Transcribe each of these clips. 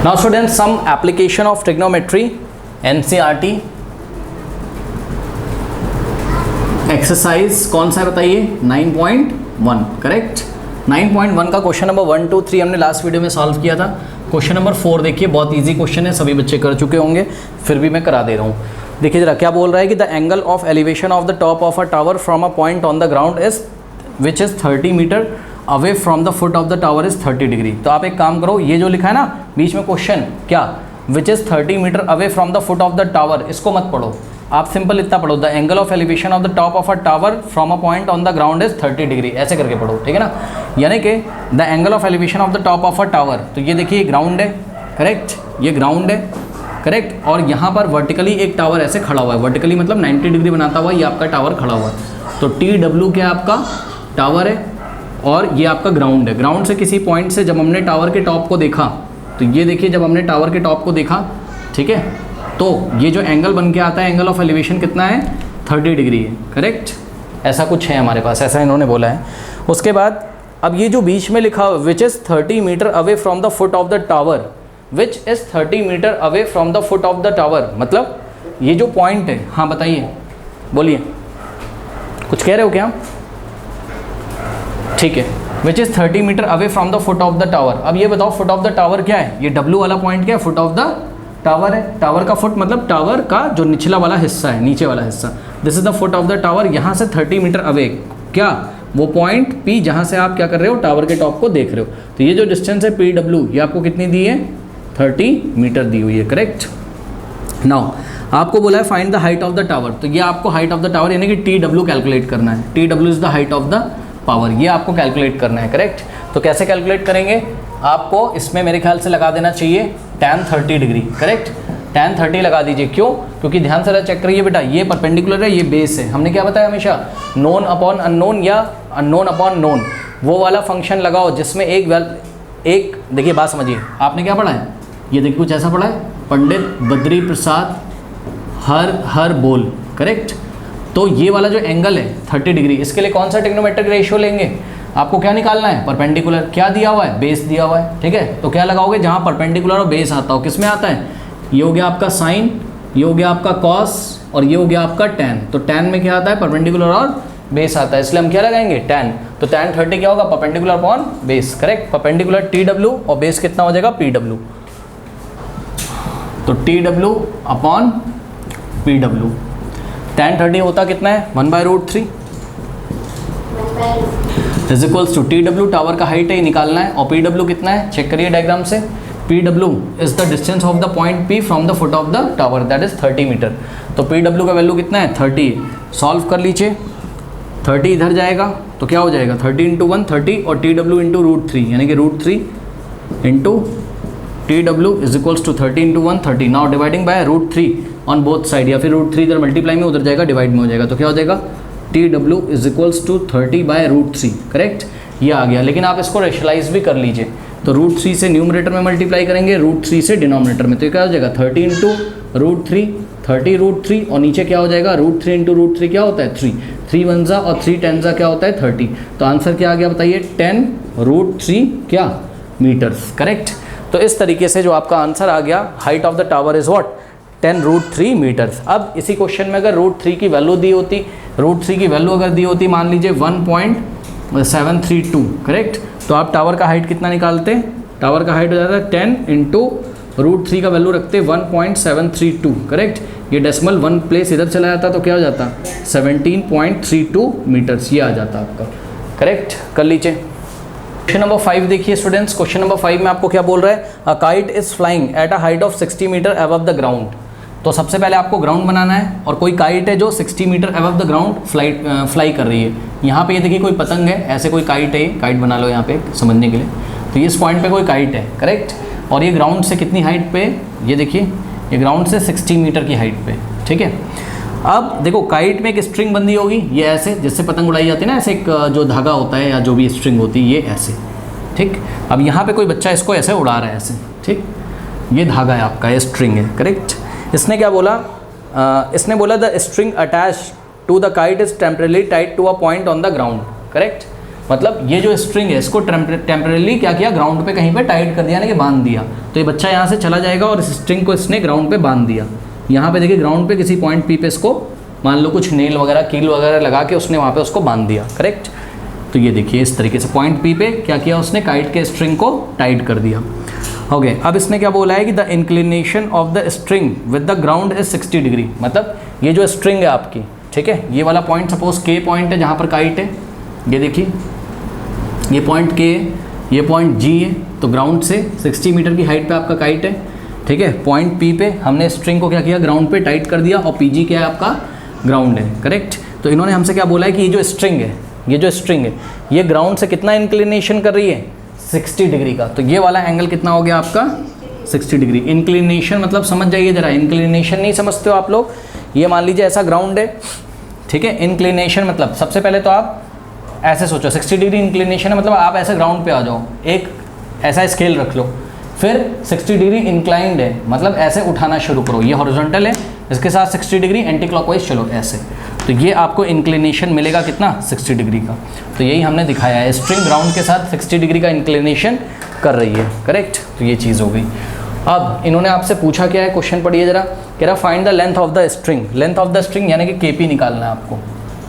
Now students, some application of trigonometry, NCERT exercise कौन सा है बताइए, 9.1 करेक्ट। 9.1 का क्वेश्चन नंबर 1, 2, 3 हमने लास्ट वीडियो में सॉल्व किया था। क्वेश्चन नंबर 4 देखिए, बहुत इजी क्वेश्चन है, सभी बच्चे कर चुके होंगे, फिर भी मैं करा दे रहा हूँ। देखिए जरा क्या बोल रहा है कि the angle of elevation of the top of a tower from a point on the ground is which is 30 metre away from the foot of the tower is 30 degree. तो आप एक काम करो, ये जो लिखा है ना बीच में क्वेश्चन, क्या which is 30 metre away from the foot of the tower, इसको मत पढ़ो, आप सिंपल इतना पढ़ो, the angle of elevation of the top of a tower from a point on the ground is 30 degree, ऐसे करके पढ़ो, ठीक है ना। यानी कि the angle of elevation of the top of a tower, तो ये देखिए ग्राउंड है, करेक्ट, ये ग्राउंड है, करेक्ट, और यहाँ पर वर्टिकली एक टावर ऐसे खड़ा हुआ है, वर्टिकली मतलब 90 डिग्री बनाता हुआ ये आपका टावर खड़ा हुआ है। तो TW क्या आपका टावर है और ये आपका ग्राउंड है। ग्राउंड से किसी पॉइंट से जब हमने टावर के टॉप को देखा, तो ये देखिए जब हमने टावर के टॉप को देखा, ठीक है, तो ये जो एंगल बन के आता है, एंगल ऑफ एलिवेशन कितना है, 30 डिग्री है, करेक्ट, ऐसा कुछ है हमारे पास, ऐसा इन्होंने बोला है। उसके बाद अब ये जो बीच में लिखा which is 30 metre away from the foot of the tower, which is 30 metre away from the foot of the tower, मतलब ये जो पॉइंट है, हाँ बताइए, बोलिए, कुछ कह रहे हो क्या, ठीक है, which is 30 metre away from the foot of the tower. अब ये बताओ फुट ऑफ द टावर क्या है, ये W वाला पॉइंट क्या है, फुट ऑफ द टावर है। टावर का फुट मतलब टावर का जो निचला वाला हिस्सा है, नीचे वाला हिस्सा, this is the foot of the tower. यहाँ से 30 मीटर अवे क्या, वो पॉइंट P जहाँ से आप क्या कर रहे हो, टावर के टॉप को देख रहे हो। तो ये जो डिस्टेंस है PW, ये आपको कितनी दी है, 30 मीटर दी हुई है, करेक्ट। नाउ आपको बोला है find the height of the tower, तो ये आपको हाइट ऑफ द टावर यानी कि TW कैलकुलेट करना है। TW is the height of the power, ये आपको कैलकुलेट करना है, करेक्ट। तो कैसे कैलकुलेट करेंगे, आपको इसमें मेरे ख्याल से लगा देना चाहिए tan 30 डिग्री, करेक्ट, tan 30 लगा दीजिए। क्यों, क्योंकि ध्यान से चेक करिए बेटा, ये परपेंडिकुलर है, ये बेस है। हमने क्या बताया हमेशा, नोन अपॉन अननोन या अननोन अपॉन नोन, वो वाला फंक्शन लगाओ जिसमें एक देखिए बात समझिए, आपने क्या पढ़ा है, ये देखिए कुछ ऐसा पढ़ा है, पंडित बद्री प्रसाद हर बोल, करेक्ट। तो ये वाला जो एंगल है 30 डिग्री, इसके लिए कौन सा ट्रिग्नोमेट्रिक रेशियो लेंगे, आपको क्या निकालना है, परपेंडिकुलर, क्या दिया हुआ है, बेस दिया हुआ है, ठीक है। तो क्या लगाओगे, जहाँ परपेंडिकुलर और बेस आता हो, किस में आता है, ये हो गया आपका साइन, ये हो गया आपका कॉस, और ये हो गया आपका टैन। तो टैन में क्या आता है, परपेंडिकुलर और बेस आता है, इसलिए हम क्या लगाएंगे, टैन। तो टैन 30 क्या होगा, perpendicular upon base, correct. Perpendicular TW और बेस कितना हो जाएगा, PW। तो TW अपॉन PW, टैन 30 होता कितना है, 1/√3 is equals to TW, tower का हाइट है, ये निकालना है, और PW कितना है, चेक करिए डायग्राम से, PW is the distance of the point P from the foot of the tower, that is 30 metre. तो PW का वैल्यू कितना है, 30। सॉल्व कर लीजिए, 30 इधर जाएगा तो क्या हो जाएगा, 30 × 1 30, और TW × √3 यानी कि √3 into TW is equals to 30 × 1 30। Now dividing by √3 on both side, या फिर √3 इधर मल्टीप्लाई में उधर जाएगा, डिवाइड में हो जाएगा, तो क्या हो जाएगा, TW is equals to 30/√3, correct, ये आ गया। लेकिन आप इसको रेशलाइज भी कर लीजिए, तो √3 से न्यूमरेटर में मल्टीप्लाई करेंगे, √3 से डिनोमिनेटर में, तो क्या हो जाएगा, 30 × √3 30√3, और नीचे क्या हो जाएगा, √3 × √3 क्या होता है, 3 1 और 3 10 क्या होता है, 30। तो आंसर क्या आ गया बताइए, 10√3 क्या मीटर्स, करेक्ट। तो इस तरीके से जो आपका आंसर आ गया, height of the tower is what, 10√3 metres. अब इसी क्वेश्चन में अगर √3 की वैल्यू दी होती, √3 की वैल्यू अगर दी होती, मान लीजिए 1.732, करेक्ट, तो आप टावर का हाइट कितना निकालते, टावर का हाइट हो जाता है 10 × √3 का वैल्यू रखते 1.732, करेक्ट। ये डेसिमल 1 प्लेस इधर चला जाता तो क्या हो जाता, 17.32 मीटर्स, ये आ जाता आपका, करेक्ट। कर लीजिए क्वेश्चन नंबर 5 देखिए स्टूडेंट्स। क्वेश्चन नंबर 5 में आपको क्या बोल रहा है, a kite is flying at a height of 60 metre above the ground. तो सबसे पहले आपको ग्राउंड बनाना है, और कोई काइट है जो 60 metre above the ground fly कर रही है। यहाँ पे ये देखिए कोई पतंग है, ऐसे कोई काइट है, काइट बना लो यहाँ पे समझने के लिए। तो इस पॉइंट पे कोई काइट है, करेक्ट, और ये ग्राउंड से कितनी हाइट पे, ये देखिए ये ग्राउंड से 60 मीटर की हाइट पे, ठीक है। अब देखो काइट में एक स्ट्रिंग बंधी होगी, ये ऐसे जिससे पतंग उड़ाई जाती है ना, ऐसे एक जो धागा होता है या जो भी स्ट्रिंग होती है, ये ऐसे, ठीक। अब यहाँ पे कोई बच्चा इसको ऐसे उड़ा रहा है ऐसे, ठीक, ये धागा है आपका, ये स्ट्रिंग है, करेक्ट। इसने क्या बोला, इसने बोला the string attach to the kite is temporarily tied to a point on the ground, correct. मतलब ये जो स्ट्रिंग है इसको टेम्परेली क्या किया, ग्राउंड पे कहीं पे टाइट कर दिया, यानी कि बांध दिया। तो ये बच्चा यहाँ से चला जाएगा और इस स्ट्रिंग को इसने ग्राउंड पे बांध दिया। यहाँ पे देखिए ग्राउंड पे किसी पॉइंट पी पे इसको मान लो कुछ नेल वगैरह कील वगैरह लगा के उसने वहाँ पे उसको बांध दिया, करेक्ट। तो ये देखिए इस तरीके से पॉइंट पी पे क्या किया उसने, काइट के स्ट्रिंग को टाइट कर दिया। ओके, अब इसने क्या बोला है कि the inclination of the string with the ground is 60 degree. मतलब ये जो स्ट्रिंग है आपकी, ठीक है, ये वाला पॉइंट सपोज के पॉइंट है जहाँ पर काइट है, ये देखिए ये पॉइंट के है, ये पॉइंट जी है, तो ग्राउंड से 60 मीटर की हाइट पे आपका काइट है, ठीक है। पॉइंट पी पे हमने स्ट्रिंग को क्या किया, ग्राउंड पे टाइट कर दिया, और पी जी क्या है आपका, ग्राउंड है, करेक्ट। तो इन्होंने हमसे क्या बोला है कि ये जो स्ट्रिंग है, ये जो स्ट्रिंग है ये ग्राउंड से कितना इंक्लिनेशन कर रही है, 60 डिग्री का। तो ये वाला एंगल कितना हो गया आपका, 60 डिग्री। इंक्लिनेशन मतलब समझ जाइए जरा, इंक्लिनेशन नहीं समझते हो आप लोग। ये मान लीजिए ऐसा ग्राउंड है, ठीक है। इंक्लिनेशन मतलब सबसे पहले तो आप ऐसे सोचो, 60 डिग्री इंक्लिनेशन है मतलब आप ऐसे ग्राउंड पे आ जाओ, एक ऐसा स्केल रख लो, फिर 60 डिग्री इंक्लाइंड है मतलब ऐसे उठाना शुरू करो, ये हॉरिजॉन्टल है, इसके साथ 60 डिग्री एंटी क्लॉकवाइज चलो ऐसे, तो ये आपको इंक्लिनेशन मिलेगा कितना, 60 डिग्री का। तो यही हमने दिखाया है, स्ट्रिंग ग्राउंड के साथ 60 डिग्री का इंक्लिनेशन कर रही है, करेक्ट। तो ये चीज़ हो गई। अब इन्होंने आपसे पूछा क्या है, क्वेश्चन पढ़िए जरा, कह रहा find the length of the string. Length of the string यानी कि केपी निकालना है आपको,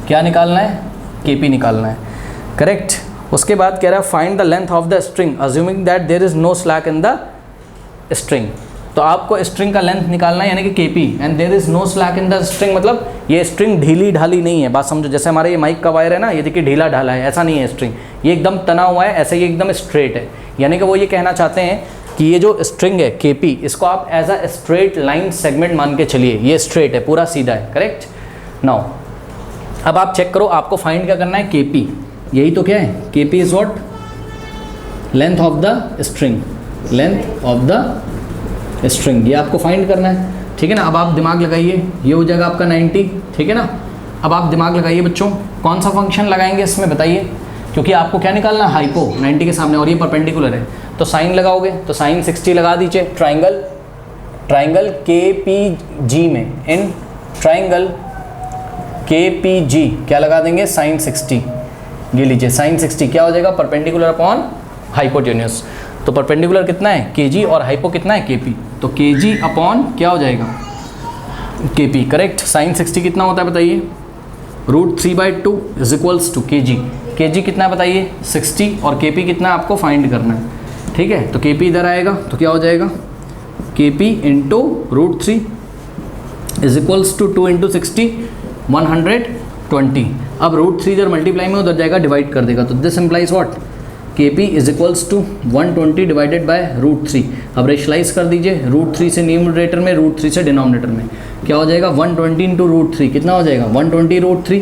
क्या निकालना है, केपी निकालना है, करेक्ट। उसके बाद कह रहा है find the length of the string assuming that there is no slack in the string. तो आपको स्ट्रिंग का लेंथ निकालना है यानी कि KP, and there is no slack in the string मतलब ये स्ट्रिंग ढीली ढाली नहीं है, बात समझो। जैसे हमारे ये माइक का वायर है ना, ये देखिए ढीला ढाला है, ऐसा नहीं है स्ट्रिंग, ये एकदम तना हुआ है, ऐसे ये एकदम स्ट्रेट है। यानी कि वो ये कहना चाहते हैं कि ये जो स्ट्रिंग है केपी, इसको आप as a straight line segment मान के चलिए, ये स्ट्रेट है, पूरा सीधा है, करेक्ट। नाउ अब आप चेक करो, आपको फाइंड क्या करना है, केपी। यही तो क्या है, KP is what, length of the string, length of the string, ये आपको फाइंड करना है, ठीक है ना। अब आप दिमाग लगाइए, ये हो जाएगा आपका 90, ठीक है ना। अब आप दिमाग लगाइए बच्चों, कौन सा फंक्शन लगाएंगे इसमें बताइए, क्योंकि आपको क्या निकालना है, हाइपो 90 के सामने, और ये परपेंडिकुलर है, तो साइन लगाओगे, तो साइन 60 लगा दीजिए। ट्राइंगल के पी जी में, इन ट्राइंगल के पी जी क्या लगा देंगे, साइन 60, ये लीजिए साइन 60 क्या हो जाएगा, परपेंडिकुलर अपॉन हाइपोटेन्यूस। तो परपेंडिकुलर कितना है, केजी, और हाइपो कितना है, केपी, तो केजी अपॉन क्या हो जाएगा, केपी, करेक्ट। साइन 60 कितना होता है बताइए, √3/2 is equals to KG. KG कितना है बताइए, 60, और केपी कितना आपको फाइंड करना है, ठीक है। तो केपी इधर आएगा तो क्या हो जाएगा, KP into √3 is equals to 2 × 60 120। अब √3 इधर मल्टीप्लाई में उधर जाएगा, डिवाइड कर देगा, तो this implies what, KP is equals to 120 divided by √3। अब रेशलाइज कर दीजिए, √3 से न्यूमरेटर में, √3 से डिनोमिनेटर में, क्या हो जाएगा 120 इंटू √3 कितना हो जाएगा 120 √3।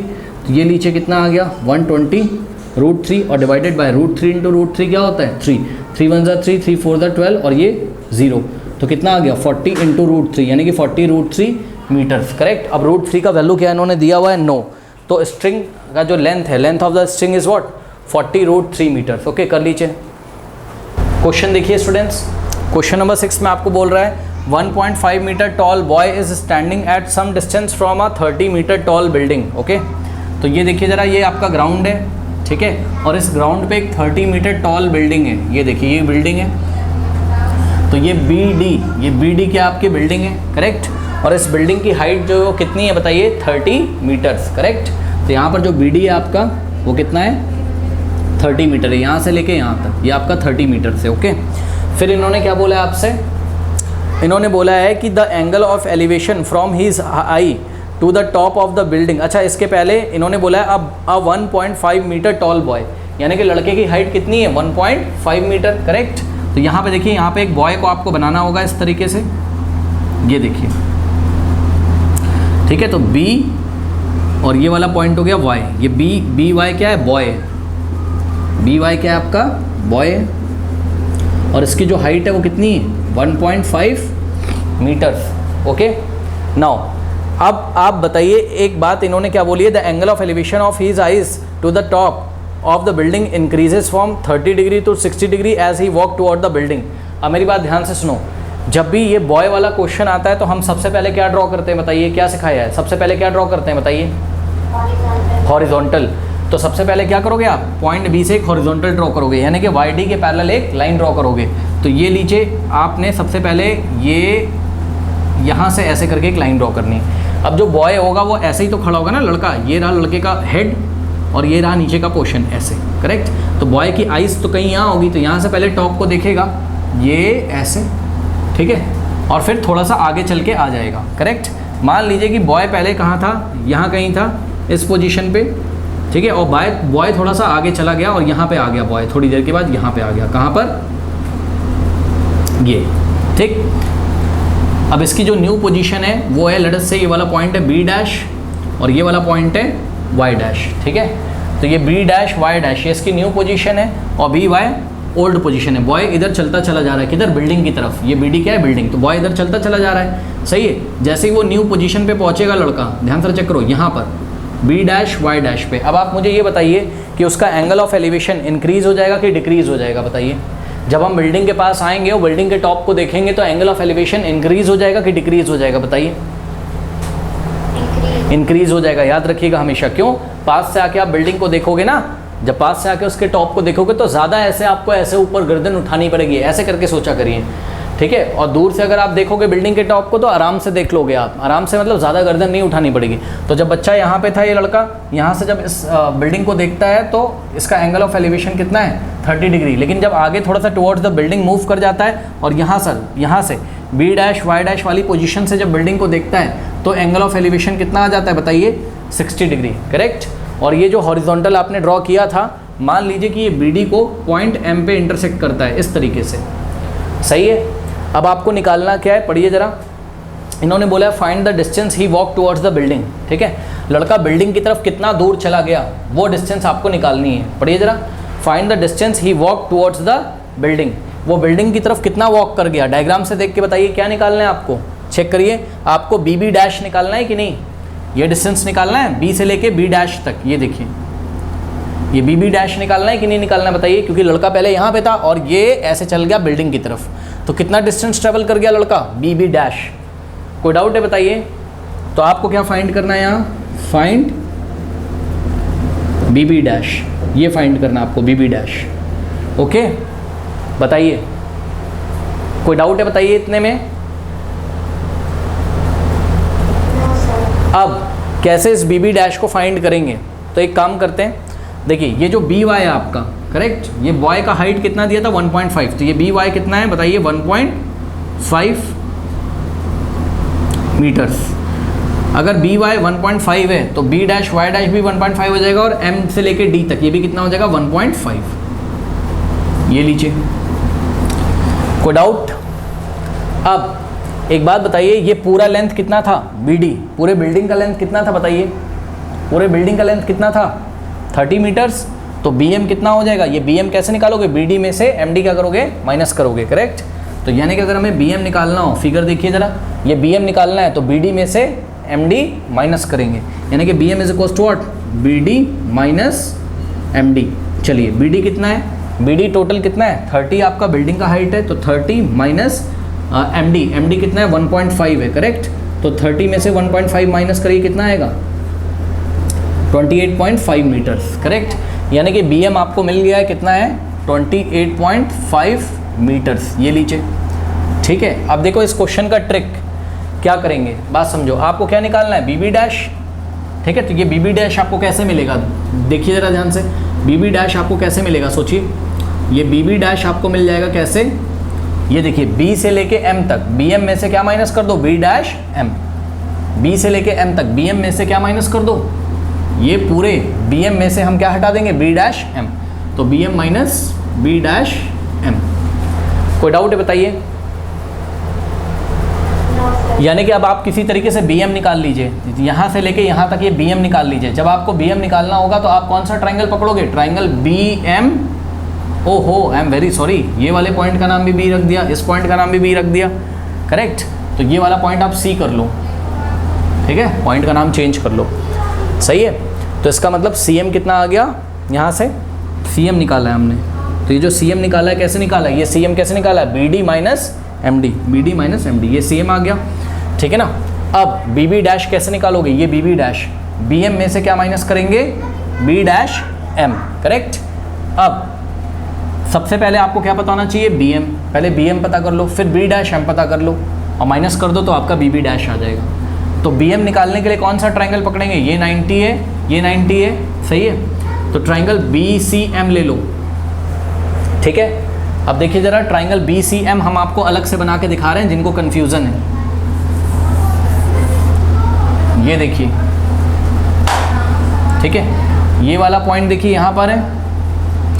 तो ये नीचे कितना आ गया 120 √3 और डिवाइडेड बाय √3 इंटू √3 क्या होता है 3, 3 1 = 3, 3 4 = 12 और ये 0, तो कितना आ गया 40 इंटू √3 यानी कि 40 √3 मीटर्स, करेक्ट। अब √3 का वैल्यू क्या इन्होंने दिया हुआ है 9, तो स्ट्रिंग का जो लेंथ है, length of the string is what 40 √3 metres. Okay, कर लीजिए। क्वेश्चन देखिए स्टूडेंट्स, क्वेश्चन नंबर 6 में आपको बोल रहा है 1.5 metre tall boy is standing at some distance from a 30 metre tall building. Okay, तो ये देखिए ज़रा, ये आपका ग्राउंड है, ठीक है, और इस ग्राउंड पे एक 30 मीटर टॉल बिल्डिंग है। ये देखिए ये बिल्डिंग है, तो ये बी डी क्या आपकी बिल्डिंग है, करेक्ट। और इस बिल्डिंग की हाइट जो कितनी है बताइए 30 मीटर्स, करेक्ट। तो यहाँ पर जो बी डी है आपका वो कितना है 30 मीटर है, यहाँ से लेके यहाँ तक ये आपका 30 मीटर से। ओके, फिर इन्होंने क्या बोला है आपसे, इन्होंने बोला है कि the angle of elevation from his eye to the top of the building. अच्छा, इसके पहले इन्होंने बोला है अब 1.5 मीटर टॉल बॉय, यानी कि लड़के की हाइट कितनी है 1.5 मीटर, करेक्ट। तो यहाँ पे देखिए, यहाँ पे एक बॉय को आपको बनाना होगा इस तरीके से, ये देखिए, ठीक है। तो B और ये वाला पॉइंट हो गया Y, ये बी वाई क्या है बॉय, बी वाई क्या है आपका बॉय, और इसकी जो हाइट है वो कितनी है 1.5 मीटर्स। ओके, नाउ अब आप बताइए एक बात, इन्होंने क्या बोली है, the angle of elevation of his eyes to the top of the building increases from 30 degree to 60 degree as he walk toward the building. अब मेरी बात ध्यान से सुनो, जब भी ये बॉय वाला क्वेश्चन आता है तो हम सबसे पहले क्या ड्रॉ करते हैं बताइए, क्या सिखाया है, सबसे पहले क्या ड्रॉ करते हैं बताइए, हॉरिजॉन्टल। तो सबसे पहले क्या करोगे आप, पॉइंट बी से एक हॉरिजॉन्टल ड्रॉ करोगे, यानी कि वाई डी के पैरेलल एक लाइन ड्रॉ करोगे। तो ये लीजिए, आपने सबसे पहले ये यहाँ से ऐसे करके एक लाइन ड्रॉ करनी है। अब जो बॉय होगा वो ऐसे ही तो खड़ा होगा ना, लड़का, ये रहा लड़के का हेड और ये रहा नीचे का पोर्शन ऐसे, करेक्ट। तो बॉय की आइज़ तो कहीं यहाँ होगी, तो यहाँ से पहले टॉप को देखेगा, ये ऐसे, ठीक है, और फिर थोड़ा सा आगे चल के आ जाएगा, करेक्ट। मान लीजिए कि बॉय पहले कहाँ था, यहाँ कहीं था, इस पोजीशन पे, ठीक है, और बॉय थोड़ा सा आगे चला गया और यहाँ पे आ गया बॉय, थोड़ी देर के बाद यहाँ पे आ गया, कहाँ पर, ये, ठीक। अब इसकी जो न्यू पोजीशन है वो है, लेट अस से ये वाला पॉइंट है बी डैश और ये वाला पॉइंट है वाई डैश, ठीक है। तो ये बी डैश वाई डैश ये इसकी न्यू पोजीशन है और बी वाई ओल्ड पोजीशन है। बॉय इधर चलता चला जा रहा है, किधर, बिल्डिंग की तरफ, ये बी डी क्या है, बिल्डिंग, तो बॉय इधर चलता चला जा रहा है, सही है। जैसे ही वो न्यू पोजीशन पे पहुंचेगा लड़का, ध्यान से चेक करो, यहाँ पर बी डैश वाई डैश पे। अब आप मुझे ये बताइए कि उसका एंगल ऑफ एलिवेशन इंक्रीज हो जाएगा कि डिक्रीज हो जाएगा, बताइए। जब हम बिल्डिंग के पास आएंगे और बिल्डिंग के टॉप को देखेंगे तो एंगल ऑफ एलिवेशन इंक्रीज हो जाएगा कि डिक्रीज हो जाएगा, बताइए। इंक्रीज हो जाएगा, याद रखिएगा हमेशा। क्यों, पास से आके आप बिल्डिंग को देखोगे ना, जब पास से आके उसके टॉप को देखोगे तो ज़्यादा ऐसे आपको ऐसे ऊपर गर्दन उठानी पड़ेगी, ऐसे करके सोचा करिए, ठीक है। और दूर से अगर आप देखोगे बिल्डिंग के टॉप को तो आराम से देख लोगे आप, आराम से, मतलब ज़्यादा गर्दन नहीं उठानी पड़ेगी। तो जब बच्चा यहाँ पे था, ये लड़का यहाँ से जब इस बिल्डिंग को देखता है तो इसका एंगल ऑफ एलिवेशन कितना है, 30 डिग्री। लेकिन जब आगे थोड़ा सा टुवर्ड्स द बिल्डिंग मूव कर जाता है और यहाँ से बी डैश वाई डैश वाली पोजीशन से जब बिल्डिंग को देखता है तो एंगल ऑफ एलिवेशन कितना आ जाता है, बताइए, 60 डिग्री, करेक्ट। और ये जो हॉरिजॉन्टल आपने ड्रॉ किया था, मान लीजिए कि ये बी डी को पॉइंट एम पे इंटरसेक्ट करता है इस तरीके से, सही है। अब आपको निकालना क्या है, पढ़िए ज़रा। इन्होंने बोला find the distance he walk towards the building, ठीक है। लड़का बिल्डिंग की तरफ कितना दूर चला गया वो डिस्टेंस आपको निकालनी है, पढ़िए ज़रा। Find the distance he walk towards the building, वो बिल्डिंग की तरफ कितना वॉक कर गया, डायग्राम से देख के बताइए क्या निकालना है आपको, चेक करिए। आपको बी बी डैश निकालना है कि नहीं, ये डिस्टेंस निकालना है बी से लेके बी डैश तक, ये देखिए, ये बी बी डैश निकालना है कि नहीं निकालना है, बताइए। क्योंकि लड़का पहले यहाँ पे था और ये ऐसे चल गया बिल्डिंग की तरफ, तो कितना डिस्टेंस ट्रेवल कर गया लड़का, बी बी डैश। कोई डाउट है, बताइए। तो आपको क्या फाइंड करना है यहाँ, फाइंड बी बी डैश, ये फाइंड करना आपको, बी बी डैश, ओके। बताइए, कोई डाउट है, बताइए इतने में। अब कैसे इस बी बी डैश को फाइंड करेंगे, तो एक काम करते हैं, देखिए ये जो बी वाई है आपका, करेक्ट, ये बॉय का हाइट कितना दिया था 1.5, तो ये बी वाई कितना है बताइए, 1.5 मीटर्स। अगर बी वाई 1.5 है तो बी डैश वाई डैश भी 1.5 हो जाएगा और एम से लेके डी तक ये भी कितना हो जाएगा, 1.5। ये लीजिए, कोई डाउट। अब एक बात बताइए, ये पूरा लेंथ कितना था बी डी, पूरे बिल्डिंग का लेंथ कितना था बताइए, पूरे बिल्डिंग का लेंथ कितना था, 30 मीटर्स। तो बी एम कितना हो जाएगा, ये बी एम कैसे निकालोगे, बी डी में से एम डी क्या करोगे, माइनस करोगे, करेक्ट। तो यानी कि अगर हमें बी एम निकालना हो, फिगर देखिए ज़रा, ये बी एम निकालना है तो बी डी में से एम डी माइनस करेंगे, यानी कि B M is equals to what, B D minus M D. चलिए बी डी कितना है, बी डी टोटल कितना है, 30 आपका बिल्डिंग का हाइट है, तो 30 माइनस एम डी कितना है, 1.5 है, करेक्ट। तो 30 में से 1.5 माइनस करिए, कितना आएगा, 28.5 मीटर्स, करेक्ट। यानी कि बी एम आपको मिल गया है, कितना है, 28.5 मीटर्स, ये लीजिए, ठीक है। अब देखो इस क्वेश्चन का ट्रिक क्या करेंगे, बात समझो। आपको क्या निकालना है, बी बी डैश, ठीक है। तो ये बी बी डैश आपको कैसे मिलेगा, देखिए ज़रा ध्यान से, बी बी डैश आपको कैसे मिलेगा, सोचिए। ये बी बी डैश आपको मिल जाएगा कैसे, ये देखिए, बी से लेके एम तक, बी एम में से क्या माइनस कर दो, बी डैश एम, बी से लेके एम तक, बी एम में से क्या माइनस कर दो, ये पूरे बी एम में से हम क्या हटा देंगे, बी डैश एम, तो B M minus B dash M. कोई डाउट है, बताइए। यानी कि अब आप किसी तरीके से बी एम निकाल लीजिए, यहाँ से लेके यहाँ तक ये बी एम निकाल लीजिए। जब आपको बी एम निकालना होगा तो आप कौन सा ट्राइंगल पकड़ोगे, ट्राइंगल बी एम, ओहो आई एम वेरी सॉरी, ये वाले पॉइंट का नाम भी बी रख दिया, इस पॉइंट का नाम भी बी रख दिया, करेक्ट। तो ये वाला पॉइंट आप सी कर लो, ठीक है, पॉइंट का नाम चेंज कर लो, सही है। तो इसका मतलब सी एम कितना आ गया, यहाँ से सी एम निकाला है हमने। तो ये जो सी एम निकाला है, कैसे निकाला है, ये सी एम कैसे निकाला है, B D minus M D, B D minus M D, ये सी एम आ गया, ठीक है ना। अब बी बी डैश कैसे निकालोगे, ये B B dash, B M में से क्या माइनस करेंगे, बी डैश एम, करेक्ट। अब सबसे पहले आपको क्या पता होना चाहिए, बी एम, पहले बी एम पता कर लो, फिर बी डैश एम पता कर लो और माइनस कर दो तो आपका बी बी डैश आ जाएगा। तो बी एम निकालने के लिए कौन सा ट्राइंगल पकड़ेंगे, ये 90 है, ये 90 है, सही है। तो ट्राइंगल बी सी एम ले लो, ठीक है। अब देखिए ज़रा, ट्राइंगल बी सी एम हम आपको अलग से बना के दिखा रहे हैं जिनको कन्फ्यूज़न है। ये देखिए, ठीक है, ये वाला पॉइंट देखिए यहाँ पर है,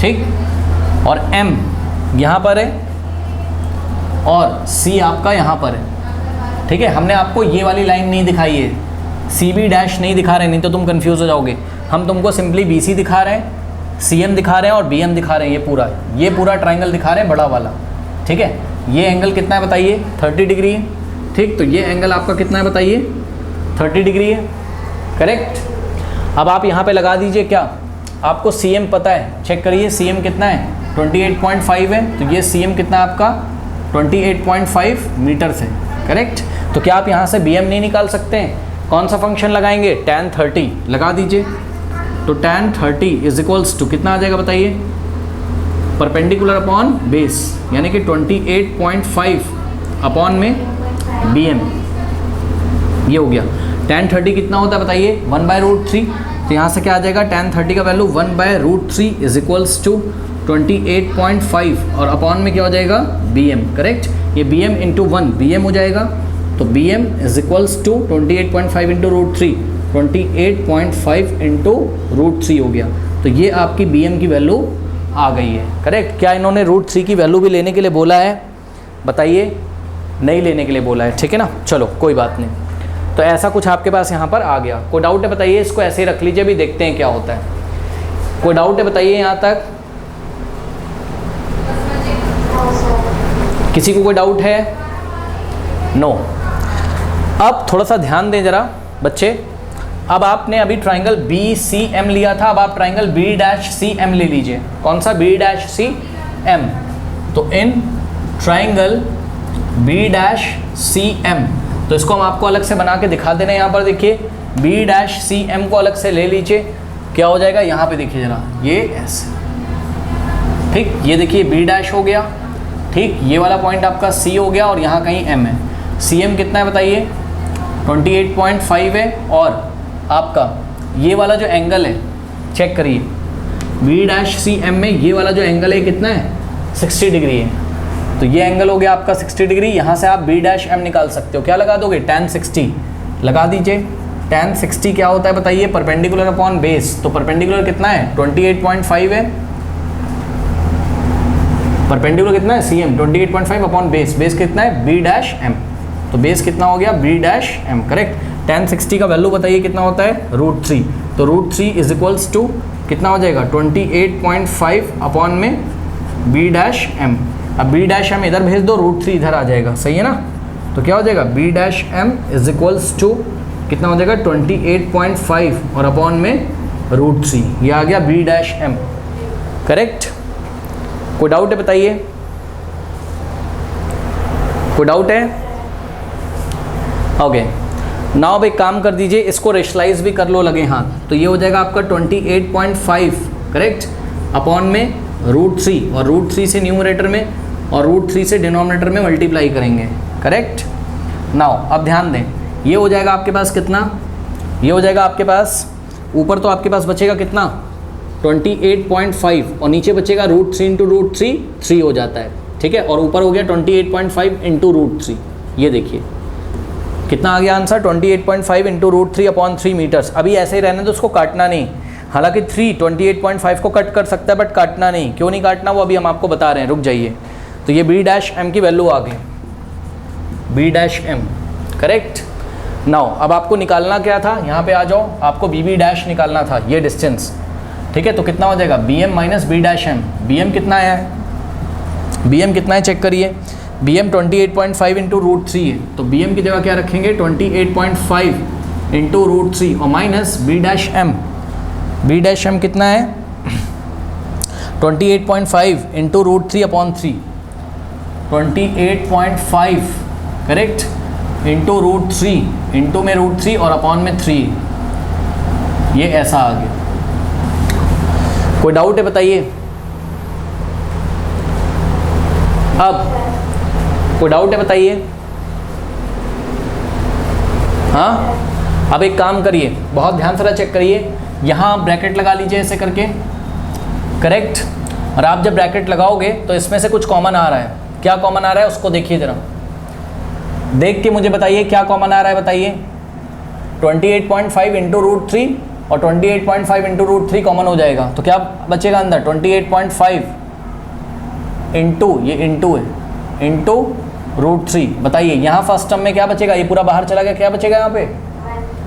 ठीक, और M यहाँ पर है और C आपका यहाँ पर है, ठीक है। हमने आपको ये वाली लाइन नहीं दिखाई है, सी बी डैश नहीं दिखा रहे, नहीं तो तुम कंफ्यूज हो जाओगे। हम तुमको सिंपली बी सी दिखा रहे हैं, सी एम दिखा रहे हैं और बी एम दिखा रहे हैं, ये पूरा ट्राइंगल दिखा रहे हैं, बड़ा वाला, ठीक है। ये एंगल कितना है बताइए, 30 डिग्री है, ठीक। तो ये एंगल आपका कितना है बताइए, 30 डिग्री है, करेक्ट। अब आप यहाँ पे लगा दीजिए, क्या आपको सी एम पता है, चेक करिए सी एम कितना है, 28.5 है। तो ये सी एम कितना है आपका, 28.5 मीटर्स है, करेक्ट। तो क्या आप यहाँ से बी एम नहीं निकाल सकते हैं, कौन सा फंक्शन लगाएंगे, tan 30 लगा दीजिए। तो tan 30 इज इक्वल्स टू कितना आ जाएगा बताइए, परपेंडिकुलर अपॉन बेस, यानी कि 28.5 अपॉन में बी एम, ये हो गया। tan 30 कितना होता है बताइए, 1/√3। तो यहाँ से क्या आ जाएगा, tan 30 का वैल्यू 1/√3 इज इक्वल्स टू 28.5 और अपॉन में क्या हो जाएगा, बी एम, करेक्ट। ये B M into 1 B M हो जाएगा। तो B M is equals to 28.5 into √3, 28.5 into √3 हो गया। तो ये आपकी बी एम की वैल्यू आ गई है, करेक्ट। क्या इन्होंने √3 की वैल्यू भी लेने के लिए बोला है, बताइए, नहीं लेने के लिए बोला है, ठीक है ना। चलो कोई बात नहीं। तो ऐसा कुछ आपके पास यहाँ पर आ गया। कोई डाउट है बताइए, इसको ऐसे ही रख लीजिए, अभी देखते हैं क्या होता है। कोई डाउट है बताइए यहाँ तक, किसी को कोई डाउट है, नो। अब थोड़ा सा ध्यान दें ज़रा बच्चे, अब आपने अभी ट्राइंगल बी सी एम लिया था, अब आप triangle B dash C M ले लीजिए। कौन सा, बी डैश सी एम। तो इन triangle B dash C M, तो इसको हम आपको अलग से बना के दिखा दे रहे हैं। यहाँ पर देखिए, बी डैश सी एम को अलग से ले लीजिए, क्या हो जाएगा, यहाँ पे देखिए ज़रा, ये ऐसे, ठीक, ये देखिए बी डैश हो गया, ठीक, ये वाला पॉइंट आपका सी हो गया और यहाँ कहीं एम है। सी एम कितना है बताइए, 28.5 है और आपका ये वाला जो एंगल है, चेक करिए, बी डैश सी एम में ये वाला जो एंगल है कितना है, 60 डिग्री है। तो ये एंगल हो गया आपका 60 डिग्री। यहाँ से आप बी डैश एम निकाल सकते हो, क्या लगा दोगे, tan 60 लगा दीजिए। tan 60 क्या होता है बताइए, परपेंडिकुलर अपॉन बेस। तो परपेंडिकुलर कितना है, 28.5 है, परपेंडिकुलर कितना है, C M, 28.5 upon base, base कितना है, बी डैश एम। तो बेस कितना हो गया, B dash M, correct. tan 60 का वैल्यू बताइए कितना होता है, √3। तो √3 इज इक्वल्स टू कितना हो जाएगा, 28.5 अपॉन में बी डैश एम। अब बी डैश एम इधर भेज दो, √3 इधर आ जाएगा, सही है ना। तो क्या हो जाएगा, B dash M is equals to कितना हो जाएगा, 28.5 और अपॉन में √3, ये आ गया बी डैश एम, करेक्ट। कोई डाउट है बताइए, कोई डाउट है, ओके। नाउ अब एक काम कर दीजिए, इसको रेशलाइज भी कर लो लगे हाथ। तो ये हो जाएगा आपका 28.5, करेक्ट, अपॉन में √3, और √3 से न्यूमरेटर में और √3 से डिनोमिनेटर में मल्टीप्लाई करेंगे, करेक्ट। नाउ अब ध्यान दें, ये हो जाएगा आपके पास कितना, ये हो जाएगा आपके पास, ऊपर तो आपके पास बचेगा कितना, 28.5 और नीचे बचेगा √3 इंटू √3, 3 हो जाता है, ठीक है। और ऊपर हो गया 28.5 इंटू √3, ये देखिए कितना आ गया आंसर, 28.5 इंटू √3 अपॉन 3 मीटर्स। अभी ऐसे ही रहने दो, उसको काटना नहीं। हालांकि 3 28.5 को कट कर सकता है, बट काटना नहीं। क्यों नहीं काटना, वो अभी हम आपको बता रहे हैं, रुक जाइए। तो ये बी डैश एम की वैल्यू आ गई, B dash M, correct. Now अब आपको निकालना क्या था, यहाँ पे आ जाओ, आपको बी बी डैश निकालना था, ये डिस्टेंस, ठीक है। तो कितना हो जाएगा, B M minus B dash M. B M कितना है, बी एम कितना है चेक करिए, बी एम 28.5 इंटू √3 है। तो बी एम की जगह क्या रखेंगे, 28.5 इंटू √3 और minus B dash M. B dash M कितना है, 28.5 into √3 upon 3, 28.5, correct, into √3, into में √3 और अपॉन में 3, ये ऐसा आ गया, कोई डाउट है बताइए। अब कोई डाउट है बताइए। हाँ, अब एक काम करिए, बहुत ध्यान से चेक करिए, यहाँ ब्रैकेट लगा लीजिए ऐसे करके, करेक्ट। और आप जब ब्रैकेट लगाओगे तो इसमें से कुछ कॉमन आ रहा है, क्या कॉमन आ रहा है उसको देखिए जरा, देख के मुझे बताइए क्या कॉमन आ रहा है बताइए। 28.5 इंटू रूट 3 और 28.5 इंटू रूट 3 कॉमन हो जाएगा तो क्या बचेगा अंदर, 28.5 इंटू, ये इंटू है, इंटू रूट 3। बताइए यहाँ फर्स्ट टर्म में क्या बचेगा, ये पूरा बाहर चला गया, क्या बचेगा यहाँ पे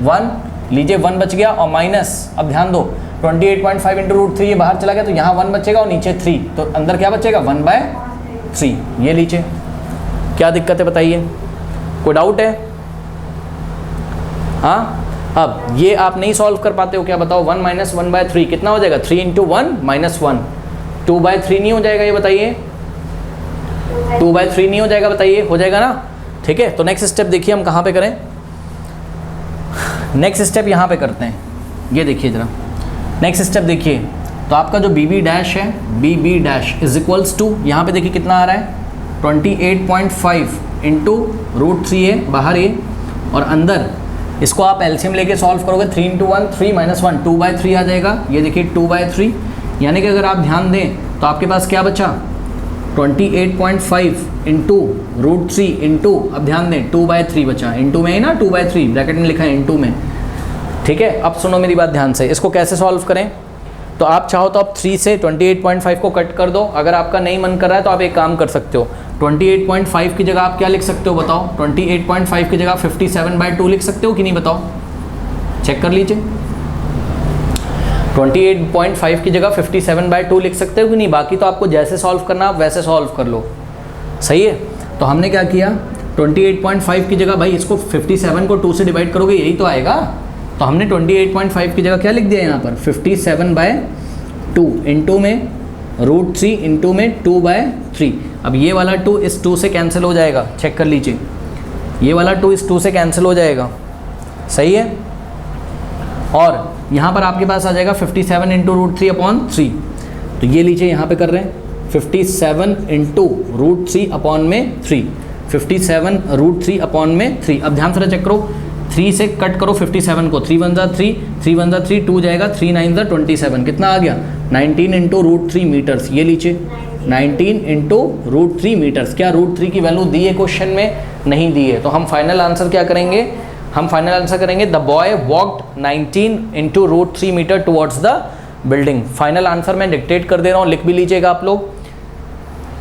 1 लीजिए, 1 बच गया और माइनस, अब ध्यान दो 28.5 इंटू रूट 3 ये बाहर चला गया तो यहाँ 1 बचेगा और नीचे 3, तो अंदर क्या बचेगा 1/3। ये लीजिए, क्या दिक्कत है बताइए, कोई डाउट है। हाँ, अब ये आप नहीं सॉल्व कर पाते हो क्या बताओ, 1 माइनस 1/3 कितना हो जाएगा, 3 इंटू 1 माइनस 1, 2/3 नहीं हो जाएगा ये बताइए, 2/3 नहीं हो जाएगा बताइए, हो जाएगा ना, ठीक है। तो नेक्स्ट स्टेप देखिए हम कहाँ पे करें, नेक्स्ट स्टेप यहाँ पे करते हैं, ये देखिए जरा नेक्स्ट स्टेप देखिए। तो आपका जो बी बी डैश है, B B dash is equals to, यहाँ पे देखिए कितना आ रहा है 28.5 इंटू रूट 3 है बाहर ये, और अंदर इसको आप एलसीएम लेके सॉल्व करोगे, 3 इंटू 1 3 माइनस 1 2/3 आ जाएगा, ये देखिए 2/3। यानी कि अगर आप ध्यान दें तो आपके पास क्या बचा 28.5 इंटू रूट 3 इंटू, अब ध्यान दें 2/3 बचा, इंटू में है ना 2/3 ब्रैकेट में लिखा है इंटू में, ठीक है। अब सुनो मेरी बात ध्यान से, इसको कैसे सॉल्व करें, तो आप चाहो तो आप 3 से 28.5 को कट कर दो, अगर आपका नहीं मन कर रहा है तो आप एक काम कर सकते हो, 28.5 की जगह आप क्या लिख सकते हो बताओ, 28.5 की जगह 57/2 लिख सकते हो कि नहीं बताओ, चेक कर लीजिए। 28.5 की जगह 57/2 लिख सकते हो कि नहीं, बाकी तो आपको जैसे सॉल्व करना आप वैसे सॉल्व कर लो, सही है। तो हमने क्या किया, 28.5 की जगह भाई इसको 57 को 2 से डिवाइड करोगे यही तो आएगा, तो हमने 28.5 की जगह क्या लिख दिया यहाँ पर 57/2 इंटू में रूट 3 इंटू में 2/3। अब ये वाला 2 इस 2 से कैंसिल हो जाएगा, चेक कर लीजिए, ये वाला 2 इस 2 से कैंसिल हो जाएगा, सही है। और यहाँ पर आपके पास आ जाएगा 57 इंटू रूट 3/3, तो ये लीजिए यहाँ पे कर रहे हैं 57 इंटू रूट 3/3, 57 रूट 3/3। अब ध्यान से चेक करो, 3 से कट करो 57 को, 3 1 3, 3 1 3, 2 जाएगा, 3 9 27, कितना आ गया 19 इंटू रूट 3 मीटर्स, ये लीजिए 19 इंटू रूट 3 मीटर्स। क्या रूट 3 की वैल्यू दी है क्वेश्चन में, नहीं दी है, तो हम फाइनल आंसर क्या करेंगे, हम फाइनल आंसर करेंगे the boy walked 19 into root 3 meter towards the building. Final answer मैं डिक्टेट कर दे रहा हूँ, लिख भी लीजिएगा आप लोग,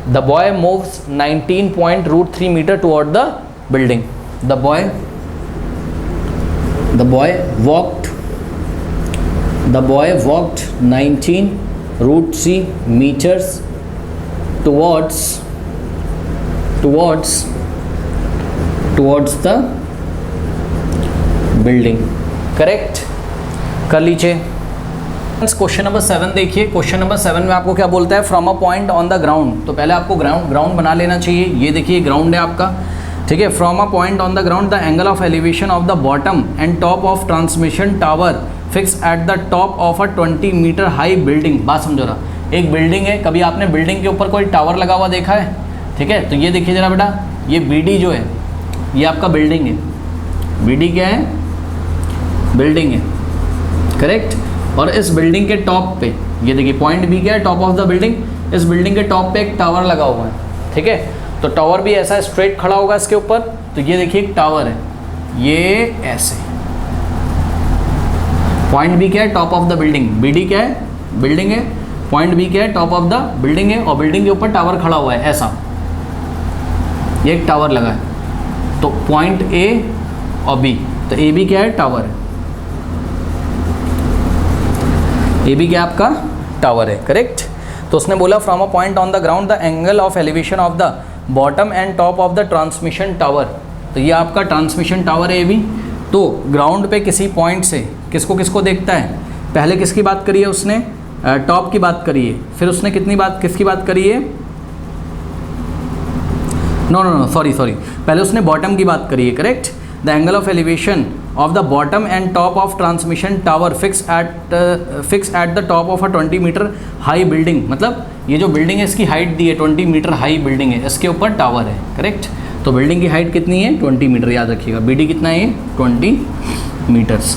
the boy moves 19.3 meter toward the building. द बॉय walked 19 root 3 meters towards the building, correct कर लीजिए। क्वेश्चन नंबर 7 देखिए, क्वेश्चन नंबर 7 में आपको क्या बोलता है, from a point on the ground, तो पहले आपको ग्राउंड बना लेना चाहिए, ये देखिए ग्राउंड है आपका, ठीक है। From a point on the ground the angle of elevation of the bottom and top of transmission tower fix at the top of a 20 meter high building. बात समझो रहा, एक बिल्डिंग है, कभी आपने बिल्डिंग के ऊपर कोई टावर लगा हुआ देखा है, ठीक है। तो ये देखिए जरा बेटा, ये BD जो है ये आपका बिल्डिंग है, BD क्या है, बिल्डिंग है, करेक्ट। और इस बिल्डिंग के टॉप पे ये देखिए पॉइंट B क्या है, टॉप ऑफ द बिल्डिंग, इस बिल्डिंग के टॉप पे एक टावर लगा हुआ है, ठीक है। तो टावर भी ऐसा स्ट्रेट खड़ा होगा इसके ऊपर, तो ये देखिए एक टावर है, ये ऐसे, पॉइंट B क्या है, top of the building, BD क्या है, बिल्डिंग है, पॉइंट B क्या है, टॉप ऑफ द बिल्डिंग है, और बिल्डिंग के ऊपर टावर खड़ा हुआ है ऐसा, ये एक टावर लगा है, तो पॉइंट A और B, तो AB क्या है, टावर है, AB क्या आपका टावर है, करेक्ट। तो उसने बोला from a point on the ground the angle of elevation of the bottom and top of the transmission tower, तो ये आपका ट्रांसमिशन टावर है AB। तो ग्राउंड पे किसी पॉइंट से किसको किसको देखता है, पहले किसकी बात करी है उसने, टॉप की बात करी है, फिर उसने किसकी बात करी है, नो सॉरी, पहले उसने बॉटम की बात करी है, correct. The angle of elevation of the bottom and top of transmission tower fix at the top of a 20 meter high building, मतलब ये जो बिल्डिंग है इसकी हाइट दी है 20 मीटर हाई बिल्डिंग है, इसके ऊपर टावर है, करेक्ट। तो बिल्डिंग की हाइट कितनी है 20 मीटर, याद रखिएगा। BD कितना है 20 मीटर्स।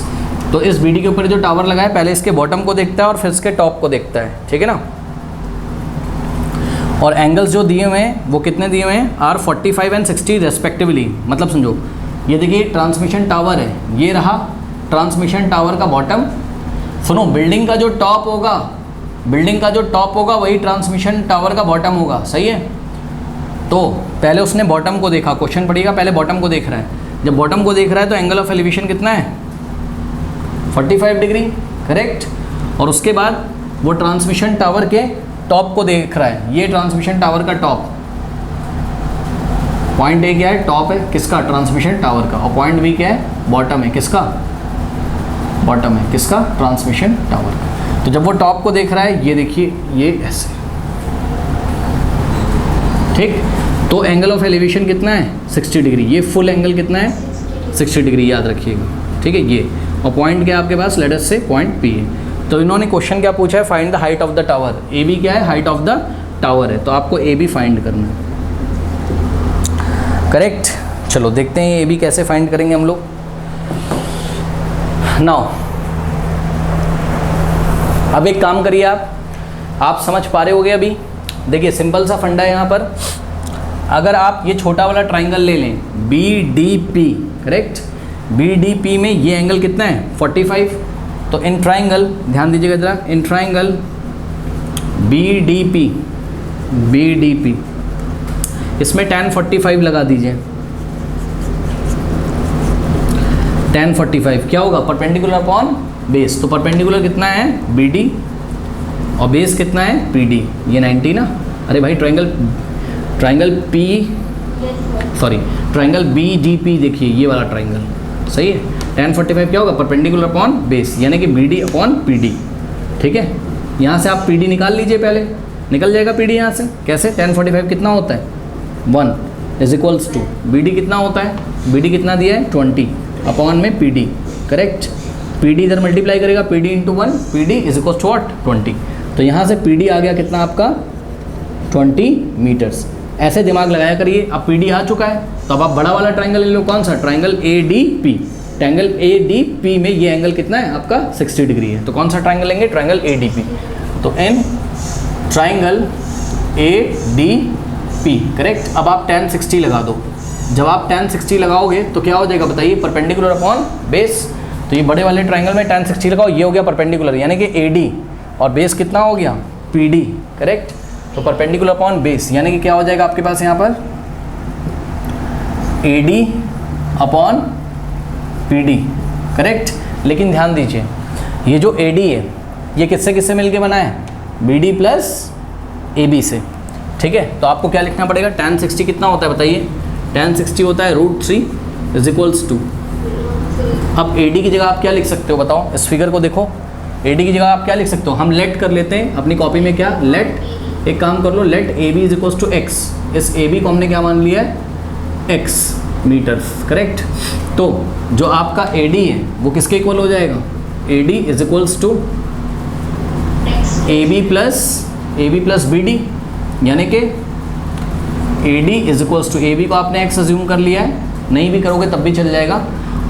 तो इस BD के ऊपर जो टावर लगा है पहले इसके बॉटम को देखता है और फिर इसके टॉप को देखता है, ठीक है ना। और एंगल्स जो दिए हुए हैं वो कितने दिए हुए हैं, आर 45 एंड 60 रेस्पेक्टिवली। मतलब समझो ये देखिए ट्रांसमिशन टावर है, ये रहा ट्रांसमिशन टावर का बॉटम। सुनो, बिल्डिंग का जो टॉप होगा, बिल्डिंग का जो टॉप होगा वही ट्रांसमिशन टावर का बॉटम होगा, सही है। तो पहले उसने बॉटम को देखा, क्वेश्चन पढ़िएगा, पहले बॉटम को देख रहा है। जब बॉटम को देख रहा है तो एंगल ऑफ एलिवेशन कितना है 45 डिग्री, करेक्ट। और उसके बाद वो ट्रांसमिशन टावर के टॉप को देख रहा है, ये ट्रांसमिशन टावर का टॉप, पॉइंट ए क्या है, टॉप है किसका, ट्रांसमिशन टावर का, और पॉइंट बी क्या है, बॉटम है किसका, बॉटम है किसका, ट्रांसमिशन टावर का। तो जब वो टॉप को देख रहा है, ये देखिए ये ऐसे, ठीक। तो एंगल ऑफ एलिवेशन कितना है 60 डिग्री, ये फुल एंगल कितना है 60 डिग्री, याद रखिएगा, ठीक है। ये और पॉइंट क्या है आपके पास, लेट अस से पॉइंट पी है। तो इन्होंने क्वेश्चन क्या पूछा है, find the height of the tower. A B क्या है, हाइट ऑफ द टावर है, तो आपको ए बी फाइंड करना है, करेक्ट। चलो देखते हैं ए बी कैसे फाइंड करेंगे हम लोग। नाउ अब एक काम करिए, आप समझ पा रहे होगे अभी। देखिए सिंपल सा फंडा है यहाँ पर। अगर आप ये छोटा वाला ट्राइंगल ले लें BDP, करेक्ट, BDP में ये एंगल कितना है 45। तो इन ट्राइंगल, ध्यान दीजिएगा जरा, इन ट्राइंगल BDP इसमें tan 45 लगा दीजिए। tan 45 क्या होगा, परपेंडिकुलर अपॉन बेस। तो परपेंडिकुलर कितना है BD और बेस कितना है PD, ये 90 ना। अरे भाई ट्राइंगल BDP देखिए, ये वाला ट्राइंगल सही है। tan 45 क्या होगा, परपेंडिकुलर अपॉन बेस, यानी कि BD अपॉन PD, ठीक है। यहाँ से आप PD निकाल लीजिए, पहले निकल जाएगा PD यहाँ से। कैसे, tan 45 कितना होता है 1 इज इक्वल्स टू BD कितना होता है, BD कितना दिया है 20 अपॉन में PD, करेक्ट। PD इधर मल्टीप्लाई करेगा, PD into 1, PD is equals to what 20। तो यहाँ से PD आ गया कितना आपका 20 मीटर्स। ऐसे दिमाग लगाया करिए। अब PD आ चुका है तो अब आप बड़ा वाला ट्राइंगल ले लो, कौन सा, ट्राइंगल ADP। ट्राइंगल ADP में ये एंगल कितना है आपका 60 डिग्री है। तो कौन सा ट्राइंगल लेंगे, ट्राइंगल ADP। तो इन ट्राइंगल ADP, करेक्ट। अब आप tan 60 लगा दो। जब आप tan 60 लगाओगे तो क्या हो जाएगा बताइए, परपेंडिकुलर अपॉन बेस। तो ये बड़े वाले ट्राइंगल में tan 60 लगाओ, ये हो गया परपेंडिकुलर, यानी कि AD और बेस कितना हो गया PD, करेक्ट। तो परपेंडिकुलर अपॉन बेस यानी कि क्या हो जाएगा आपके पास यहाँ पर AD अपॉन PD, करेक्ट। लेकिन ध्यान दीजिए ये जो AD है ये किससे किससे मिलके बना है, BD प्लस AB से, ठीक है। तो आपको क्या लिखना पड़ेगा, tan 60 कितना होता है बताइए, tan 60 होता है √3 इज इक्वल्स टू। अब AD की जगह आप क्या लिख सकते हो बताओ, इस फिगर को देखो। AD की जगह आप क्या लिख सकते हो, हम लेट कर लेते हैं अपनी कॉपी में, क्या लेट, एक काम कर लो, let AB is equals to x। इस AB को हमने क्या मान लिया है x मीटर्स, करेक्ट। तो जो आपका AD है वो किसके इक्वल हो जाएगा, AD is equals to AB plus BD, यानी कि AD is equals to, AB को आपने x अज्यूम कर लिया है, नहीं भी करोगे तब भी चल जाएगा।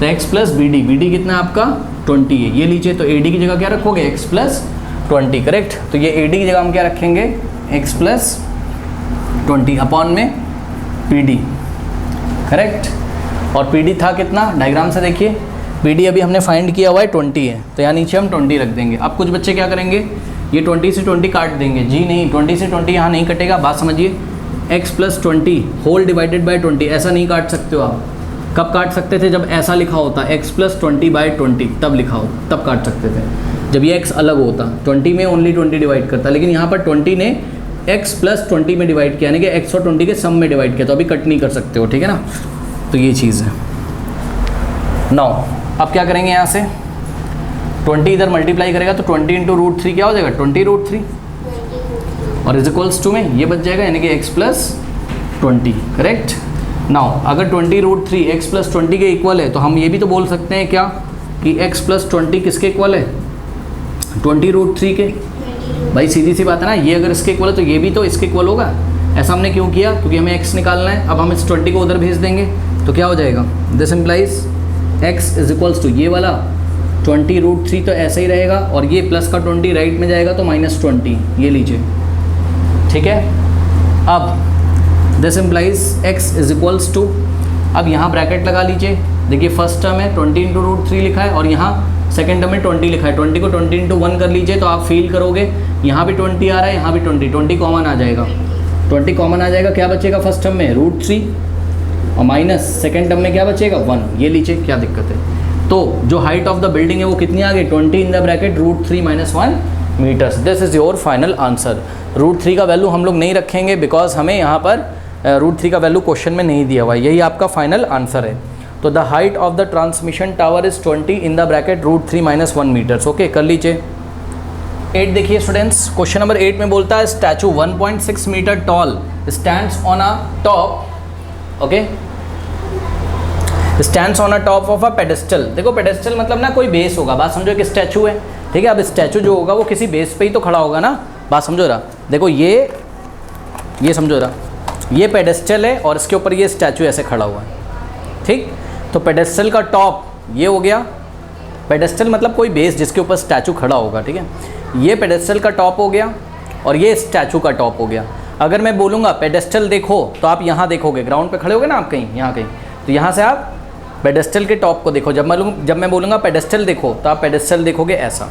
तो x प्लस BD कितना है आपका 20 है, ये लीजिए। तो AD की जगह क्या रखोगे, x प्लस 20, करेक्ट। तो ये AD की जगह हम क्या रखेंगे, x प्लस 20 अपॉन में PD, करेक्ट। और PD था कितना, डायग्राम से देखिए, PD अभी हमने फाइंड किया हुआ है 20 है, तो यहाँ नीचे हम 20 रख देंगे। अब कुछ बच्चे क्या करेंगे, ये 20 से 20 काट देंगे, जी नहीं 20 से 20 यहाँ नहीं कटेगा, बात समझिए। x plus 20 whole divided by 20 ऐसा नहीं काट सकते हो आप। कब काट सकते थे, जब ऐसा लिखा होता x प्लस 20 बाई 20, तब लिखा हो तब काट सकते थे, जब ये x अलग होता। 20 में ओनली 20 डिवाइड करता, लेकिन यहाँ पर 20 ने x प्लस 20 में डिवाइड किया, यानी कि x और 20 के सम में डिवाइड किया, तो अभी कट नहीं कर सकते हो, ठीक है ना। तो ये चीज़ है। नाउ अब क्या करेंगे, यहाँ से 20 इधर मल्टीप्लाई करेगा तो 20 इंटू √3 क्या हो जाएगा 20√3 और इज इक्वल्स टू में ये बच जाएगा, यानी कि x प्लस 20, करेक्ट। नाउ अगर 20√3 x प्लस 20 के इक्वल है तो हम ये भी तो बोल सकते हैं क्या कि x प्लस 20 किसके इक्वल है, 20√3 के। भाई सीधी सी बात है ना, ये अगर इसके इक्वल है तो ये भी तो इसके इक्वल होगा। ऐसा हमने क्यों किया, क्योंकि हमें x निकालना है। अब हम इस 20 को उधर भेज देंगे तो क्या हो जाएगा, this implies x is equals to ये वाला 20√3 तो ऐसे ही रहेगा, और ये प्लस का 20 राइट में जाएगा तो -20, ये लीजिए, ठीक है। अब this implies x is equals to, अब यहाँ ब्रैकेट लगा लीजिए। देखिए फर्स्ट टर्म है 20 × √3 लिखा है और यहाँ सेकेंड टर्म में 20 लिखा है। 20 को 20 × 1 कर लीजिए तो आप फील करोगे यहाँ भी 20 आ रहा है, यहाँ भी 20 कॉमन आ जाएगा। 20 कॉमन आ जाएगा, क्या बचेगा फर्स्ट टर्म में √3 और माइनस सेकेंड टर्म में क्या बचेगा 1, ये लीजिए, क्या दिक्कत है। तो जो हाइट ऑफ द बिल्डिंग है वो कितनी आ गई, 20 in the bracket √3 - 1 meters. This is your final answer. √3 का वैल्यू हम लोग नहीं रखेंगे बिकॉज हमें यहाँ पर √3 का वैल्यू क्वेश्चन में नहीं दिया हुआ है, यही आपका फाइनल आंसर है। तो the height of the transmission tower is 20 in the bracket √3 - 1 meters. Okay, कर लीजिए। 8 देखिए स्टूडेंट्स, क्वेश्चन नंबर 8 में बोलता है statue 1.6 meter tall stands on a top, okay, stands on a top of a pedestal. देखो pedestal मतलब ना कोई बेस होगा, बात समझो कि स्टैचू है, ठीक है। अब स्टैचू जो होगा वो किसी बेस पे ही तो खड़ा होगा ना, बात समझो रहा। देखो ये समझो रहा, ये पेडेस्टल है और इसके ऊपर ये स्टैचू ऐसे खड़ा हुआ है, ठीक। तो पेडेस्टल का टॉप ये हो गया, पेडेस्टल मतलब कोई बेस जिसके ऊपर स्टैचू खड़ा होगा, ठीक है। ये पेडेस्टल का टॉप हो गया और ये स्टैचू का टॉप हो गया। अगर मैं बोलूँगा पेडेस्टल देखो तो आप यहाँ देखोगे, ग्राउंड पे खड़े होगे ना आप कहीं, यहाँ कहीं, तो यहाँ से आप पेडेस्टल के टॉप को देखो। जब मैं बोलूँगा पेडेस्टल देखो तो आप पेडेस्टल देखोगे ऐसा।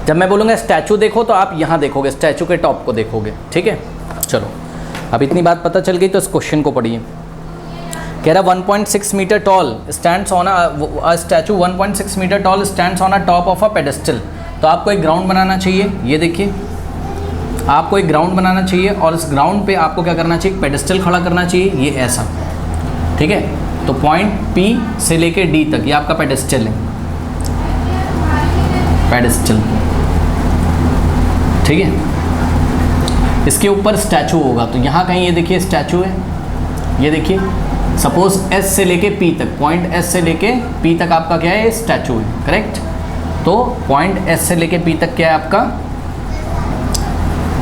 जब मैं बोलूँगा स्टैचू देखो तो आप यहाँ देखोगे, स्टैचू के टॉप को देखोगे, ठीक है। चलो अब इतनी बात पता चल गई तो इस क्वेश्चन को पढ़िए। कह रहा 1.6 meter tall stands on a statue 1.6 meter tall stands on a top of a pedestal. तो आपको एक ग्राउंड बनाना चाहिए, ये देखिए आपको एक ग्राउंड बनाना चाहिए और इस ग्राउंड पे आपको क्या करना चाहिए, पेडेस्टल खड़ा करना चाहिए, ये ऐसा, ठीक है। तो पॉइंट P से लेके D तक ये आपका पेडेस्टल है, पेडेस्टल, ठीक है। इसके ऊपर स्टैचू होगा, तो यहाँ कहीं ये देखिए स्टैचू है, ये देखिए सपोज S से लेके P तक, पॉइंट S से लेके P तक आपका क्या है, स्टैचू है, करेक्ट। तो पॉइंट S से लेके P तक क्या है आपका,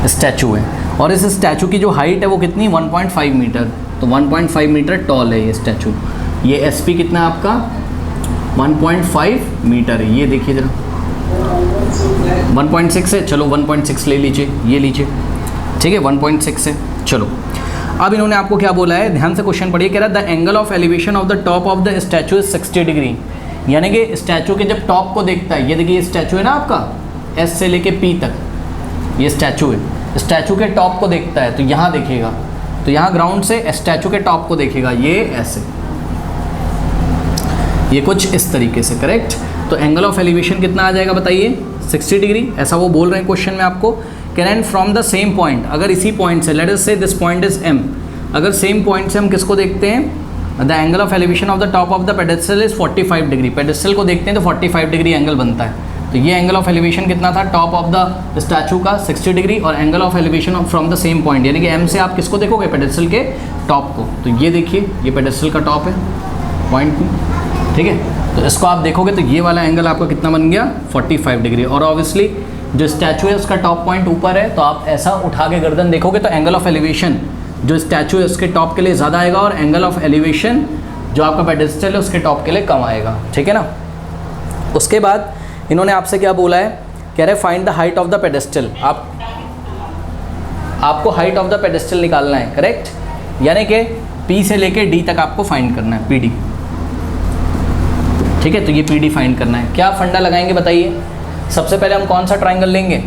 स्टैचू है। और इस स्टैचू की जो हाइट है वो कितनी, 1.5 मीटर। तो 1.5 मीटर टॉल है ये स्टैचू। ये SP कितना है आपका, 1.5 मीटर है, ये देखिए जरा 1.6 है, चलो 1.6 ले लीजिए, ये लीजिए, ठीक है, 1.6 है। चलो अब इन्होंने आपको क्या बोला है, ध्यान से क्वेश्चन पढ़िए। कह रहा है the angle of elevation of the top of the statue is 60 degree. यानी कि स्टैचू के जब टॉप को देखता है, ये देखिए ये स्टैचू है ना आपका, S से लेके P तक ये स्टैचू है, स्टैचू के टॉप को देखता है तो यहाँ देखेगा, तो यहाँ ग्राउंड से स्टैचू के टॉप को देखेगा, ये ऐसे, ये कुछ इस तरीके से, करेक्ट। तो एंगल ऑफ एलिवेशन कितना आ जाएगा बताइए, 60 डिग्री, ऐसा वो बोल रहे हैं क्वेश्चन में आपको। Can from the same point, अगर इसी पॉइंट से, लेट अस से दिस पॉइंट इज M, अगर सेम पॉइंट से हम किसको देखते हैं, the angle of elevation of the top of the pedestal is 45 degree. Pedestal को देखते हैं तो 45 डिग्री एंगल बनता है। तो ये एंगल ऑफ एलिवेशन कितना था टॉप ऑफ द स्टैचू का, 60 डिग्री, और angle of elevation from the same point, यानी कि M से आप किसको देखोगे, पेडेस्टल के टॉप को। तो ये देखिए ये पेडेस्टल का टॉप है पॉइंट में, ठीक है। तो इसको आप देखोगे तो ये वाला एंगल आपका कितना बन गया, 45 डिग्री। और ऑब्वियसली जो स्टैचू है उसका टॉप पॉइंट ऊपर है, तो आप ऐसा उठा के गर्दन देखोगे तो एंगल ऑफ एलिवेशन जो स्टैचू है उसके टॉप के लिए ज़्यादा आएगा, और एंगल ऑफ एलिवेशन जो आपका पेडेस्टल है उसके टॉप के लिए कम आएगा, ठीक है ना। उसके बाद इन्होंने आपसे क्या बोला है, कह रहे find the height of the pedestal. आपको हाइट ऑफ द पेडेस्टल निकालना है, करेक्ट। यानी कि P से लेके D तक आपको फाइंड करना है, PD, ठीक है। तो ये PD फाइंड करना है। क्या फंडा लगाएंगे बताइए। सबसे पहले हम कौन सा ट्राइंगल लेंगे,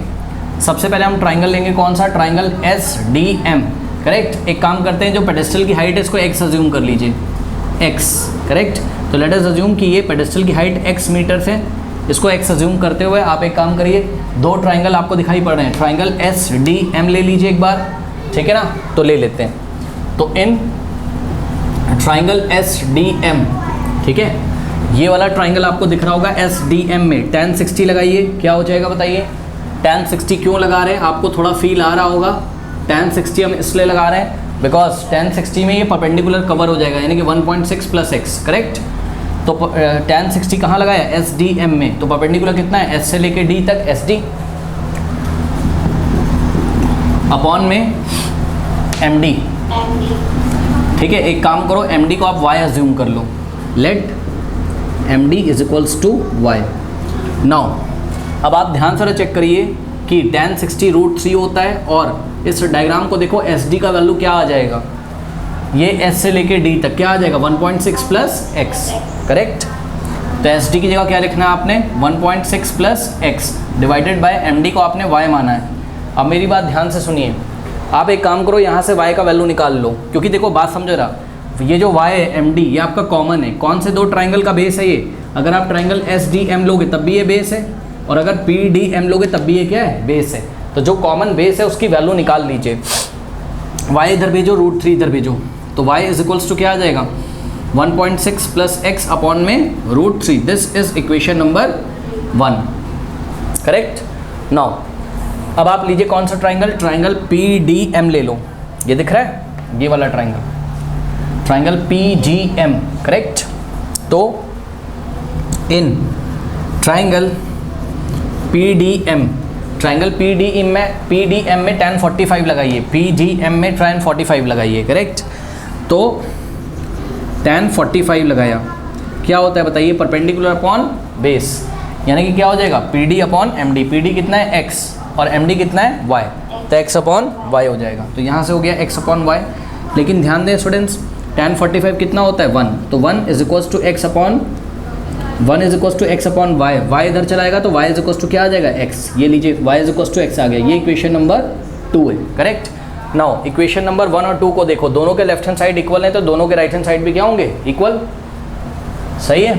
सबसे पहले हम ट्राइंगल लेंगे कौन सा, ट्राइंगल SDM, करेक्ट। एक काम करते हैं, जो पेडेस्टल की हाइट है इसको x अज्यूम कर लीजिए, x, करेक्ट। तो लेट अस अज्यूम कि ये पेडेस्टल की हाइट x मीटर्स है, इसको x अज्यूम करते हुए आप एक काम करिए, दो ट्राइंगल आपको दिखाई पड़ रहे हैं, ट्राइंगल SDM ले लीजिए एक बार, ठीक है ना। तो ले लेते हैं, तो इन ट्राइंगल SDM, ठीक है, ये वाला ट्राइंगल आपको दिख रहा होगा SDM में tan 60 लगाइए, क्या हो जाएगा बताइए। tan 60 क्यों लगा रहे हैं, आपको थोड़ा फील आ रहा होगा। tan 60 हम इसलिए लगा रहे हैं बिकॉज tan 60 में ये परपेंडिकुलर कवर हो जाएगा, यानी कि 1.6 प्लस एक्स, करेक्ट। तो tan 60 कहाँ लगाया, एस डी एम में, तो परपेंडिकुलर कितना है, एस से लेके डी तक एस डी अपॉन में एम डी। ठीक है, एक काम करो, एम डी को आप y अज्यूम कर लो, let M D is equals to Y. Now अब आप ध्यान से चेक करिए कि tan 60 √3 होता है, और इस डायग्राम को देखो, एस डी का वैल्यू क्या आ जाएगा, ये एस से लेके डी तक क्या आ जाएगा, 1.6 प्लस एक्स, करेक्ट। तो एस डी की जगह क्या लिखना है आपने, 1.6 plus X divided by M D को आपने y माना है। अब मेरी बात ध्यान से सुनिए, आप एक काम करो, यहाँ से y का वैल्यू निकाल लो, क्योंकि देखो बात समझो रहा, ये जो y है एम डी, ये आपका कॉमन है, कौन से दो ट्राइंगल का बेस है ये, अगर आप ट्राइंगल एस डी एम लोगे तब भी ये बेस है, और अगर पी डी एम लोगे तब भी ये क्या है, बेस है। तो जो कॉमन बेस है उसकी वैल्यू निकाल लीजिए, y इधर भेजो, √3 इधर भेजो, तो y इज इक्वल्स टू क्या आ जाएगा, 1.6 प्लस एक्स अपॉन में √3। This is equation number 1, correct. Now अब आप लीजिए कौन सा triangle, triangle P D M ले लो, ये दिख रहा है, ये वाला triangle, triangle P G M, correct. तो इन triangle P D M, triangle P D M में tan 45 लगाइए, पी जी एम में tan 45 लगाइए, करेक्ट। तो tan 45 लगाया, क्या होता है बताइए, परपेंडिकुलर अपॉन बेस, यानी कि क्या हो जाएगा, P D upon M D, P D कितना है x और एम डी कितना है y, तो x अपॉन y हो जाएगा। तो यहाँ से हो गया x अपॉन y, लेकिन ध्यान दें स्टूडेंट्स, tan 45 कितना होता है 1, तो 1 is equals to x upon y, y इधर चलाएगा तो y इज इक्वल्स टू क्या आ जाएगा, x, ये लीजिए y is equals to x आ गया, ये इक्वेशन नंबर 2 है, करेक्ट। नाउ इक्वेशन नंबर 1 और 2 को देखो, दोनों के लेफ्ट हैंड साइड इक्वल है, तो दोनों के राइट हैंड साइड भी क्या होंगे, इक्वल, सही है।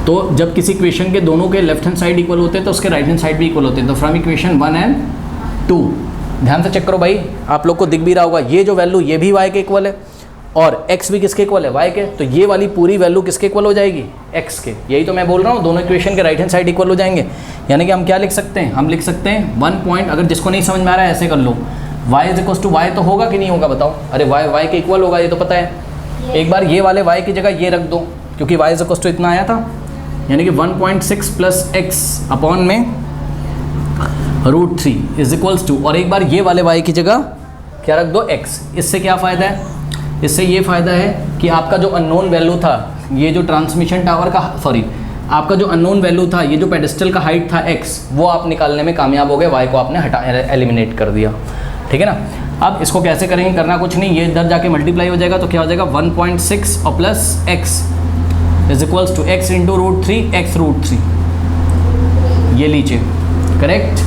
तो जब किसी इक्वेशन के दोनों के लेफ्ट हैंड साइड इक्वल होते हैं तो उसके राइट हैंड साइड भी इक्वल होते हैं। तो फ्रॉम इक्वेशन 1 एंड 2 ध्यान से चेक करो भाई, आप लोग को दिख भी रहा होगा, ये जो वैल्यू ये भी y के इक्वल है और x भी किसके इक्वल है, y के, तो ये वाली पूरी वैल्यू किसके इक्वल हो जाएगी, x के। यही तो मैं बोल रहा हूँ, दोनों इक्वेशन के राइट हैंड साइड इक्वल हो जाएंगे, यानी कि हम क्या लिख सकते हैं, हम लिख सकते हैं 1 पॉइंट, अगर जिसको नहीं समझ में आ रहा है ऐसे कर लो, y is equal to y तो होगा कि नहीं होगा बताओ, अरे y के इक्वल होगा, ये तो पता है। एक बार ये वाले y की जगह ये रख दो, क्योंकि y इज इक्वल टू इतना आया था, यानी कि 1.6 प्लस एक्स अपॉन में √3 इज इक्वल्स टू, और एक बार ये वाले y की जगह क्या रख दो, x। इससे क्या फ़ायदा है, इससे ये फ़ायदा है कि आपका जो अननोन वैल्यू था, ये जो ट्रांसमिशन टावर का, सॉरी, आपका जो अननोन वैल्यू था, ये जो पेडिस्टल का हाइट था x, वो आप निकालने में कामयाब हो गए, y को आपने एलिमिनेट कर दिया, ठीक है ना। अब इसको कैसे करेंगे, करना कुछ नहीं, ये इधर जाके मल्टीप्लाई हो जाएगा, तो क्या हो जाएगा 1.6 और plus x is equals to x into √3 x √3, ये लीजिए, करेक्ट।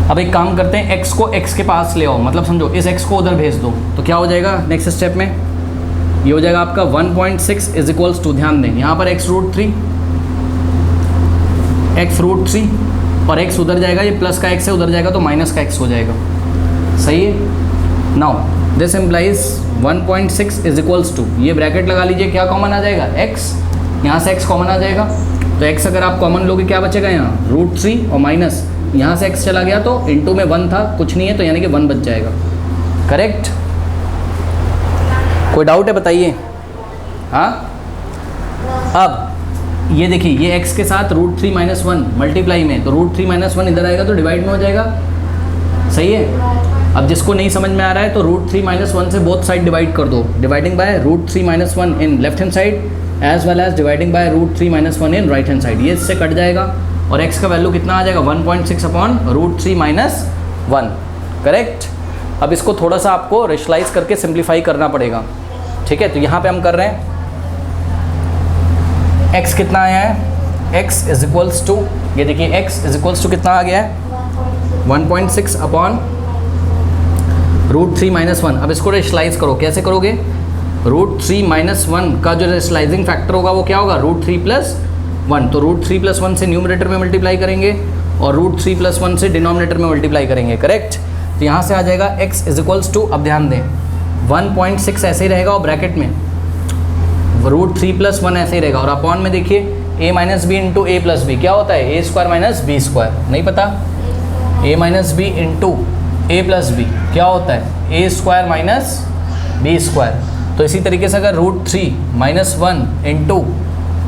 अब एक काम करते हैं, x को x के पास ले आओ, मतलब समझो इस x को उधर भेज दो, तो क्या हो जाएगा नेक्स्ट स्टेप में, ये हो जाएगा आपका 1.6 इज इक्वल्स टू, ध्यान दें यहाँ पर x √3 और x उधर जाएगा, ये प्लस का x है, उधर जाएगा तो माइनस का x हो जाएगा, सही है। Now this implies 1.6 is equals to, ये ब्रैकेट लगा लीजिए, क्या कॉमन आ जाएगा, x, यहाँ से x कॉमन आ जाएगा, तो x अगर आप कॉमन लोगे क्या बचेगा यहाँ, √3 और माइनस यहाँ से x चला गया तो इनटू में 1 था, कुछ नहीं है, तो यानी कि 1 बच जाएगा, करेक्ट। कोई डाउट है बताइए, हाँ। अब ये देखिए, ये x के साथ √3 - 1 मल्टीप्लाई में, तो √3 - 1 इधर आएगा तो डिवाइड में हो जाएगा, सही है। अब जिसको नहीं समझ में आ रहा है तो √3 - 1 से बोथ साइड डिवाइड कर दो, dividing by √3 - 1 in left hand side as well as dividing by √3 - 1 in right hand side, ये इससे कट जाएगा और x का वैल्यू कितना आ जाएगा 1.6 अपॉन √3 - 1, करेक्ट। अब इसको थोड़ा सा आपको रेशनलाइज करके सिंप्लीफाई करना पड़ेगा, ठीक है। तो यहाँ पे हम कर रहे हैं, x कितना आया है, x इज इक्वल्स टू, ये देखिए x इज इक्वल्स टू कितना आ गया है 1.6 अपॉन √3 - 1। अब इसको रेशनलाइज करो, कैसे करोगे, √3 - 1 का जो रेशनलाइजिंग फैक्टर होगा वो क्या होगा, √3 + 1, तो √3 + 1 से न्यूमरेटर में मल्टीप्लाई करेंगे और √3 + 1 से डिनोमिनेटर में मल्टीप्लाई करेंगे, करेक्ट। तो यहाँ से आ जाएगा x इज इक्वल्स टू, अब ध्यान दें 1.6 ऐसे ही रहेगा और ब्रैकेट में √3 + 1 ऐसे ही रहेगा, और अपॉन में देखिए a - b into a + b क्या होता है, a² - b², नहीं पता, a - b into A plus B क्या होता है A square minus B square. तो इसी तरीके से अगर √3 माइनस 1 इंटू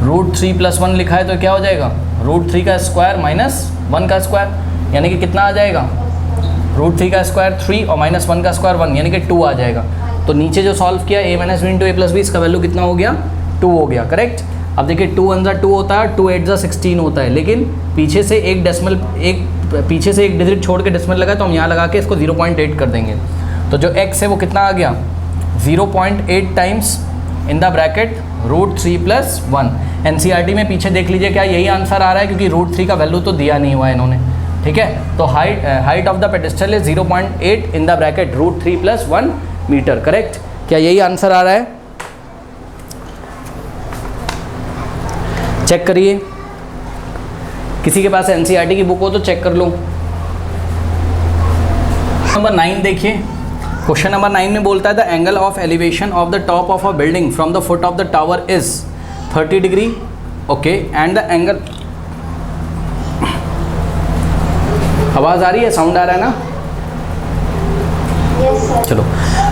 √3 प्लस 1 लिखा है तो क्या हो जाएगा √3 का स्क्वायर माइनस 1 का स्क्वायर, यानी कि कितना आ जाएगा √3 का स्क्वायर 3 और माइनस 1 का स्क्वायर 1 यानी कि 2 आ जाएगा। तो नीचे जो सॉल्व किया a minus B into A plus B, इसका वैल्यू कितना हो गया 2 हो गया, करेक्ट। अब देखिए 2 1 2 होता है, 2 8 16 होता है, लेकिन पीछे से एक डिजिट छोड़ के डेसिमल लगा तो हम यहाँ लगा के इसको 0.8 कर देंगे। तो जो x है वो कितना आ गया 0.8 times in the bracket √3 plus 1। NCERT में पीछे देख लीजिए क्या यही आंसर आ रहा है, क्योंकि √3 का वैल्यू तो दिया नहीं हुआ है इन्होंने, ठीक है। तो height of the pedestal is 0.8 in the bracket √3 plus 1 meter, correct. क्या यही आंसर आ रहा है, चेक करिए। किसी के पास NCERT की बुक हो तो चेक कर लो। नंबर 9 देखिए, क्वेश्चन नंबर 9 में बोलता है the angle of elevation of the top of a building from the foot of the tower is 30 degree, okay, and the angle, आवाज़ आ रही है, साउंड आ रहा है ना, चलो।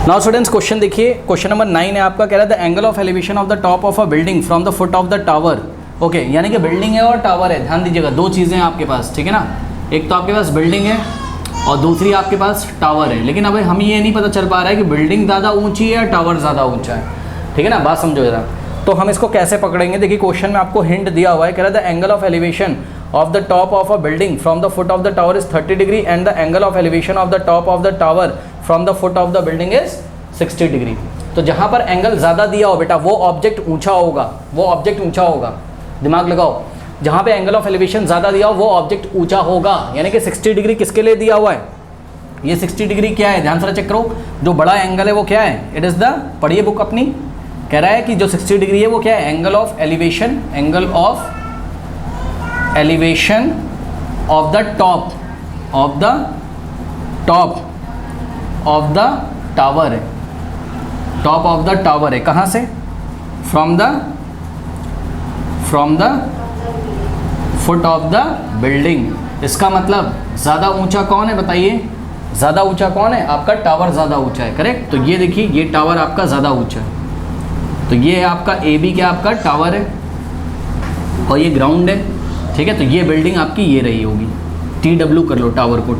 नाउ स्टूडेंट्स क्वेश्चन देखिए, क्वेश्चन नंबर 9 है आपका, कह रहा है the angle of elevation of the top of a building from the foot of the tower, okay, यानी कि बिल्डिंग है और टावर है, ध्यान दीजिएगा, दो चीज़ें हैं आपके पास, ठीक है ना। एक तो आपके पास बिल्डिंग है और दूसरी आपके पास टावर है, लेकिन अब हमें ये नहीं पता चल पा रहा है कि बिल्डिंग ज़्यादा ऊंची है या टावर ज़्यादा ऊंचा है, ठीक है ना, बात समझो जरा। तो हम इसको कैसे पकड़ेंगे, देखिए क्वेश्चन में आपको हिंट दिया हुआ है, कह रहा है the angle of elevation of the top of a building from the foot of the tower is 30 degree and the angle of elevation of the top of the tower from the foot of the building is 60 degree। तो जहाँ पर angle ज़्यादा दिया हो बेटा वो object ऊंचा होगा, वो ऑब्जेक्ट ऊंचा होगा, दिमाग लगाओ, जहाँ पे एंगल ऑफ एलिवेशन ज़्यादा दिया हो वो ऑब्जेक्ट ऊंचा होगा, यानी कि 60 डिग्री किसके लिए दिया हुआ है, ये 60 डिग्री क्या है, ध्यान से चेक करो, जो बड़ा एंगल है वो क्या है, इट इज़ द, पढ़िए बुक अपनी, कह रहा है कि जो 60 डिग्री है वो क्या है, angle of elevation, angle of elevation of the top of the tower है, टॉप ऑफ द टावर है, कहाँ से, from the foot of the building. इसका मतलब ज़्यादा ऊंचा कौन है बताइए, ज़्यादा ऊंचा कौन है, आपका टावर ज़्यादा ऊंचा है, करेक्ट। तो ये देखिए ये टावर आपका ज़्यादा ऊंचा है, तो ये है आपका AB क्या आपका टावर है और ये ग्राउंड है, ठीक है। तो ये बिल्डिंग आपकी ये रही होगी, TW कर लो टावर को,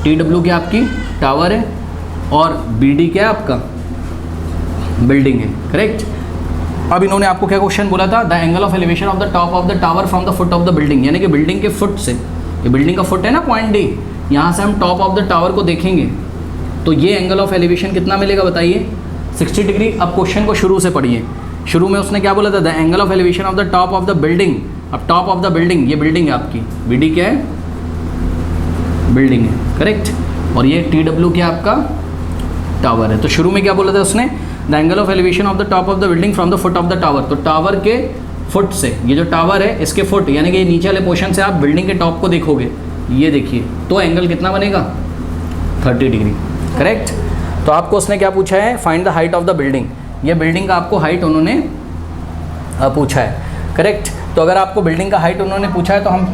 TW क्या आपकी टावर है और BD क्या है आपका बिल्डिंग है, करेक्ट। अब इन्होंने आपको क्या क्वेश्चन बोला था, the angle of elevation of the top of the tower from the foot of the building, यानी कि बिल्डिंग के फुट से, ये बिल्डिंग का फुट है ना पॉइंट D, यहाँ से हम टॉप ऑफ द टावर को देखेंगे तो ये एंगल ऑफ एलिवेशन कितना मिलेगा बताइए 60 डिग्री। अब क्वेश्चन को शुरू से पढ़िए, शुरू में उसने क्या बोला था, the angle of elevation of the top of the building. अब टॉप ऑफ द बिल्डिंग, ये बिल्डिंग है आपकी, BD क्या है बिल्डिंग है, करेक्ट, और ये TW क्या आपका टावर है। तो शुरू में क्या बोला था उसने, the angle of elevation of the top of the building from the foot of the tower. तो टावर के फुट से, ये जो टावर है इसके फुट, यानी कि ये नीचे वाले पोर्शन से आप बिल्डिंग के टॉप को देखोगे, ये देखिए, तो एंगल कितना बनेगा 30 डिग्री, करेक्ट। तो आपको उसने क्या पूछा है, find the height of the building, ये बिल्डिंग का आपको हाइट उन्होंने पूछा है, करेक्ट। तो अगर आपको बिल्डिंग का हाइट उन्होंने पूछा है तो हम,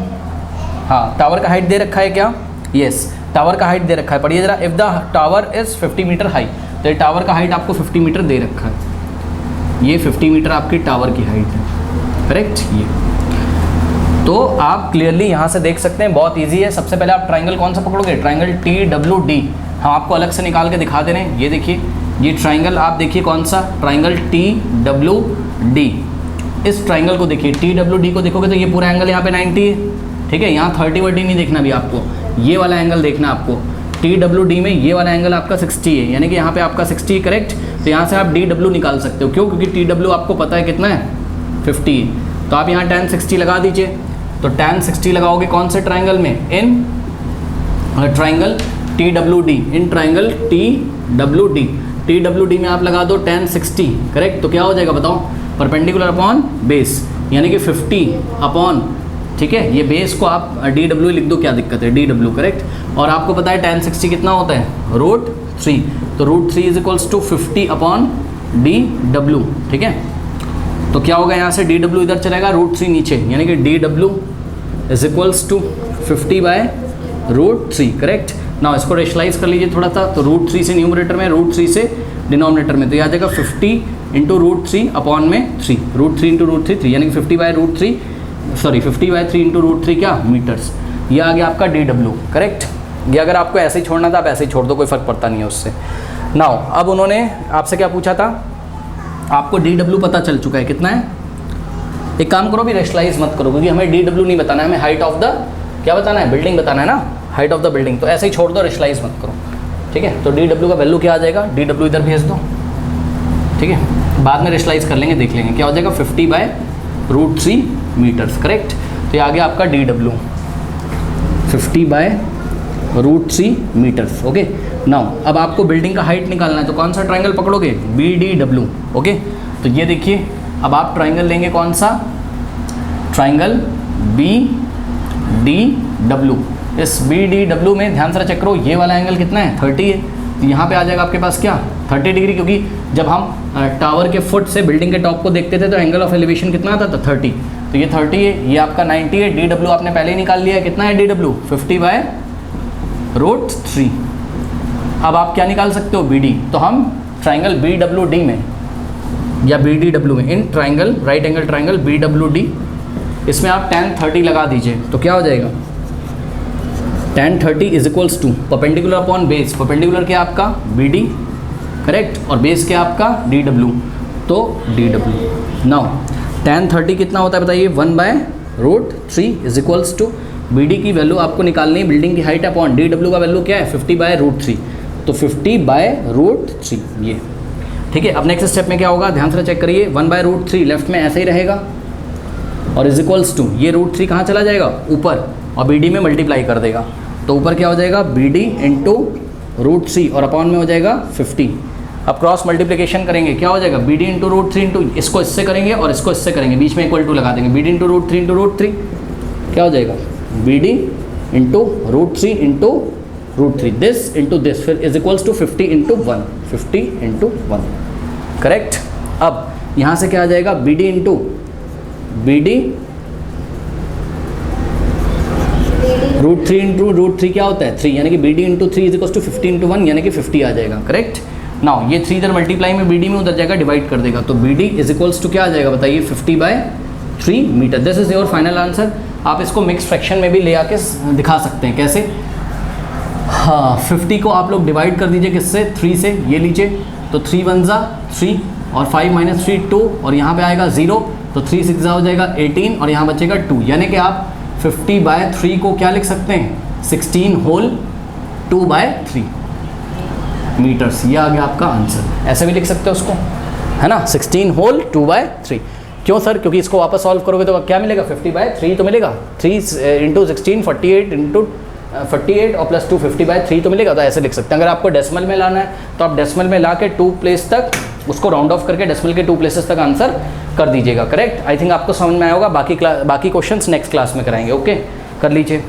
हाँ, टावर का हाइट दे रखा है क्या, यस, टावर का हाइट दे रखा है, पढ़िए जरा, if the tower is 50 meter high, तो ये टावर का हाइट आपको 50 मीटर दे रखा है, ये 50 मीटर आपकी टावर की हाइट है, करेक्ट। ये तो आप क्लियरली यहाँ से देख सकते हैं, बहुत ईजी है। सबसे पहले आप ट्राइंगल कौन सा पकड़ोगे, ट्राइंगल TWD, हम आपको अलग से निकाल के दिखा दे रहे हैं, ये देखिए, ये ट्राइंगल आप देखिए कौन सा, ट्राइंगल TWD, इस ट्राइंगल को देखिए, TWD को देखोगे तो ये पूरा एंगल यहाँ पे 90 है, ठीक है, यहाँ 30-30 नहीं देखना भी आपको, ये वाला एंगल देखना आपको, TWD में ये वाला एंगल आपका 60 है, यानी कि यहाँ पे आपका 60, करेक्ट। तो यहाँ से आप DW निकाल सकते हो, क्यों, क्योंकि TW आपको पता है कितना है 50 है, तो आप यहाँ tan 60 लगा दीजिए। तो tan 60 लगाओगे कौन से ट्राइंगल में, in triangle TWD, in triangle TWD में आप लगा दो tan 60, करेक्ट। तो क्या हो जाएगा बताओ, परपेंडिकुलर अपॉन बेस, यानी कि 50 अपॉन, ठीक है, ये बेस को आप DW लिख दो, क्या दिक्कत है, DW, करेक्ट। और आपको पता है tan 60 कितना होता है, √3, तो √3 is equals to 50 upon DW, ठीक है। तो क्या होगा, यहाँ से DW इधर चलेगा, √3 नीचे, यानी कि DW is equals to 50 by √3, correct. ना इसको रेशलाइज कर लीजिए थोड़ा सा, तो √3 से न्यूमरेटर में, √3 से डिनोमिनेटर में, तो ये आ जाएगा 50 इंटू √3 अपॉन में 3, √3 इंटू √3 3, यानी कि 50/3 इंटू √3 क्या मीटर्स। ये आ गया आपका DW, करेक्ट। ये अगर आपको ऐसे ही छोड़ना था आप ऐसे ही छोड़ दो, कोई फ़र्क पड़ता नहीं है उससे। नाउ अब उन्होंने आपसे क्या पूछा था, आपको DW पता चल चुका है कितना है। एक काम करो, भी रेशलाइज मत करो, क्योंकि हमें DW नहीं बताना है, हमें हाइट ऑफ द क्या बताना है, बिल्डिंग बताना है ना, हाइट ऑफ द बिल्डिंग। तो ऐसे ही छोड़ दो, रेशलाइज मत करो, ठीक है। तो DW का वैल्यू क्या आ जाएगा, DW इधर भेज दो, ठीक है, बाद में रेशलाइज कर लेंगे, देख लेंगे क्या हो जाएगा, 50/√3 मीटर्स, करेक्ट। तो ये आ गया आपका DW 50/√3 मीटर्स, ओके। नाउ अब आपको बिल्डिंग का हाइट निकालना है, तो कौन सा ट्राइंगल पकड़ोगे, BDW, ओके। तो ये देखिए, अब आप ट्राइंगल लेंगे कौन सा, ट्राइंगल BDW। इस BDW में ध्यान से चेक करो, ये वाला एंगल कितना है, 30 है। तो यहाँ पे आ जाएगा आपके पास क्या, 30 डिग्री, क्योंकि जब हम टावर के फुट से बिल्डिंग के टॉप को देखते थे तो एंगल ऑफ एलिवेशन कितना आता था, 30। तो ये 30 है, ये आपका 90 है। DW आपने पहले ही निकाल लिया है, कितना है DW, 50/√3। अब आप क्या निकाल सकते हो, BD। तो हम ट्राइंगल BWD में या BDW में, in triangle right angle triangle BWD, इसमें आप tan 30 लगा दीजिए, तो क्या हो जाएगा, tan 30 is equals to perpendicular upon base. Perpendicular क्या आपका BD, करेक्ट, और बेस क्या आपका DW, तो DW। नाउ tan 30 कितना होता है बताइए, 1/√3 इज इक्वल्स टू BD की वैल्यू आपको निकालनी है, बिल्डिंग की हाइट अपॉन DW का वैल्यू क्या है, 50/√3, तो 50/√3 ये, ठीक है। अब नेक्स्ट स्टेप में क्या होगा, ध्यान से चेक करिए, 1/√3 लेफ्ट में ऐसे ही रहेगा, और इज इक्वल्स टू ये √3 कहाँ चला जाएगा, ऊपर, और BD में मल्टीप्लाई कर देगा, तो ऊपर क्या हो जाएगा, BD इंटू √3 और अपॉन में हो जाएगा 50। अब क्रॉस मल्टीप्लिकेशन करेंगे, क्या हो जाएगा, BD इंटू √3 इंटू इसको इससे करेंगे और इसको इससे करेंगे, बीच में इक्वल टू लगा देंगे, BD इंटू √3 क्या हो जाएगा, BD into √3 this into this, फिर is equals to 50 into 1, 50 into 1, correct. अब यहाँ से क्या आ जाएगा, BD इंटू BD √3 इंटू √3 क्या होता है, 3, यानी कि BD into 3 is equals to 50 into 1, यानी कि 50 आ जाएगा, करेक्ट। नाउ ये 3 इधर मल्टीप्लाई में BD में उधर जाएगा, डिवाइड कर देगा, तो BD इज इक्वल्स टू क्या आ जाएगा बताइए, 50/3 meter. This is your final answer. आप इसको मिक्स फ्रैक्शन में भी ले आके दिखा सकते हैं, कैसे, हाँ, 50 को आप लोग डिवाइड कर दीजिए किससे, 3 से, ये लीजिए, तो 3 1 जा 3 और 5 - 3 2, और यहाँ पे आएगा 0, तो 3 6 हो जाएगा 18, और यहाँ बचेगा 2, यानी कि आप 50/3 को क्या लिख सकते हैं, 16 होल 2/3 मीटर्स। ये आ गया आपका आंसर, ऐसे भी लिख सकते हो उसको, है ना, 16 होल 2/3। क्यों सर, क्योंकि इसको वापस सॉल्व करोगे तो क्या मिलेगा, 50/3 तो मिलेगा, 3 इंटू 16 48 और प्लस 2 50/3 तो मिलेगा, तो ऐसे लिख सकते हैं। अगर आपको डेसिमल में लाना है तो आप डेसिमल में ला के 2 प्लेस तक उसको राउंड ऑफ करके डेसिमल के 2 प्लेसेस तक आंसर कर दीजिएगा, करेक्ट। आई थिंक आपको समझ में आया होगा, बाकी क्वेश्चंस नेक्स्ट क्लास में कराएंगे, ओके, कर लीजिए।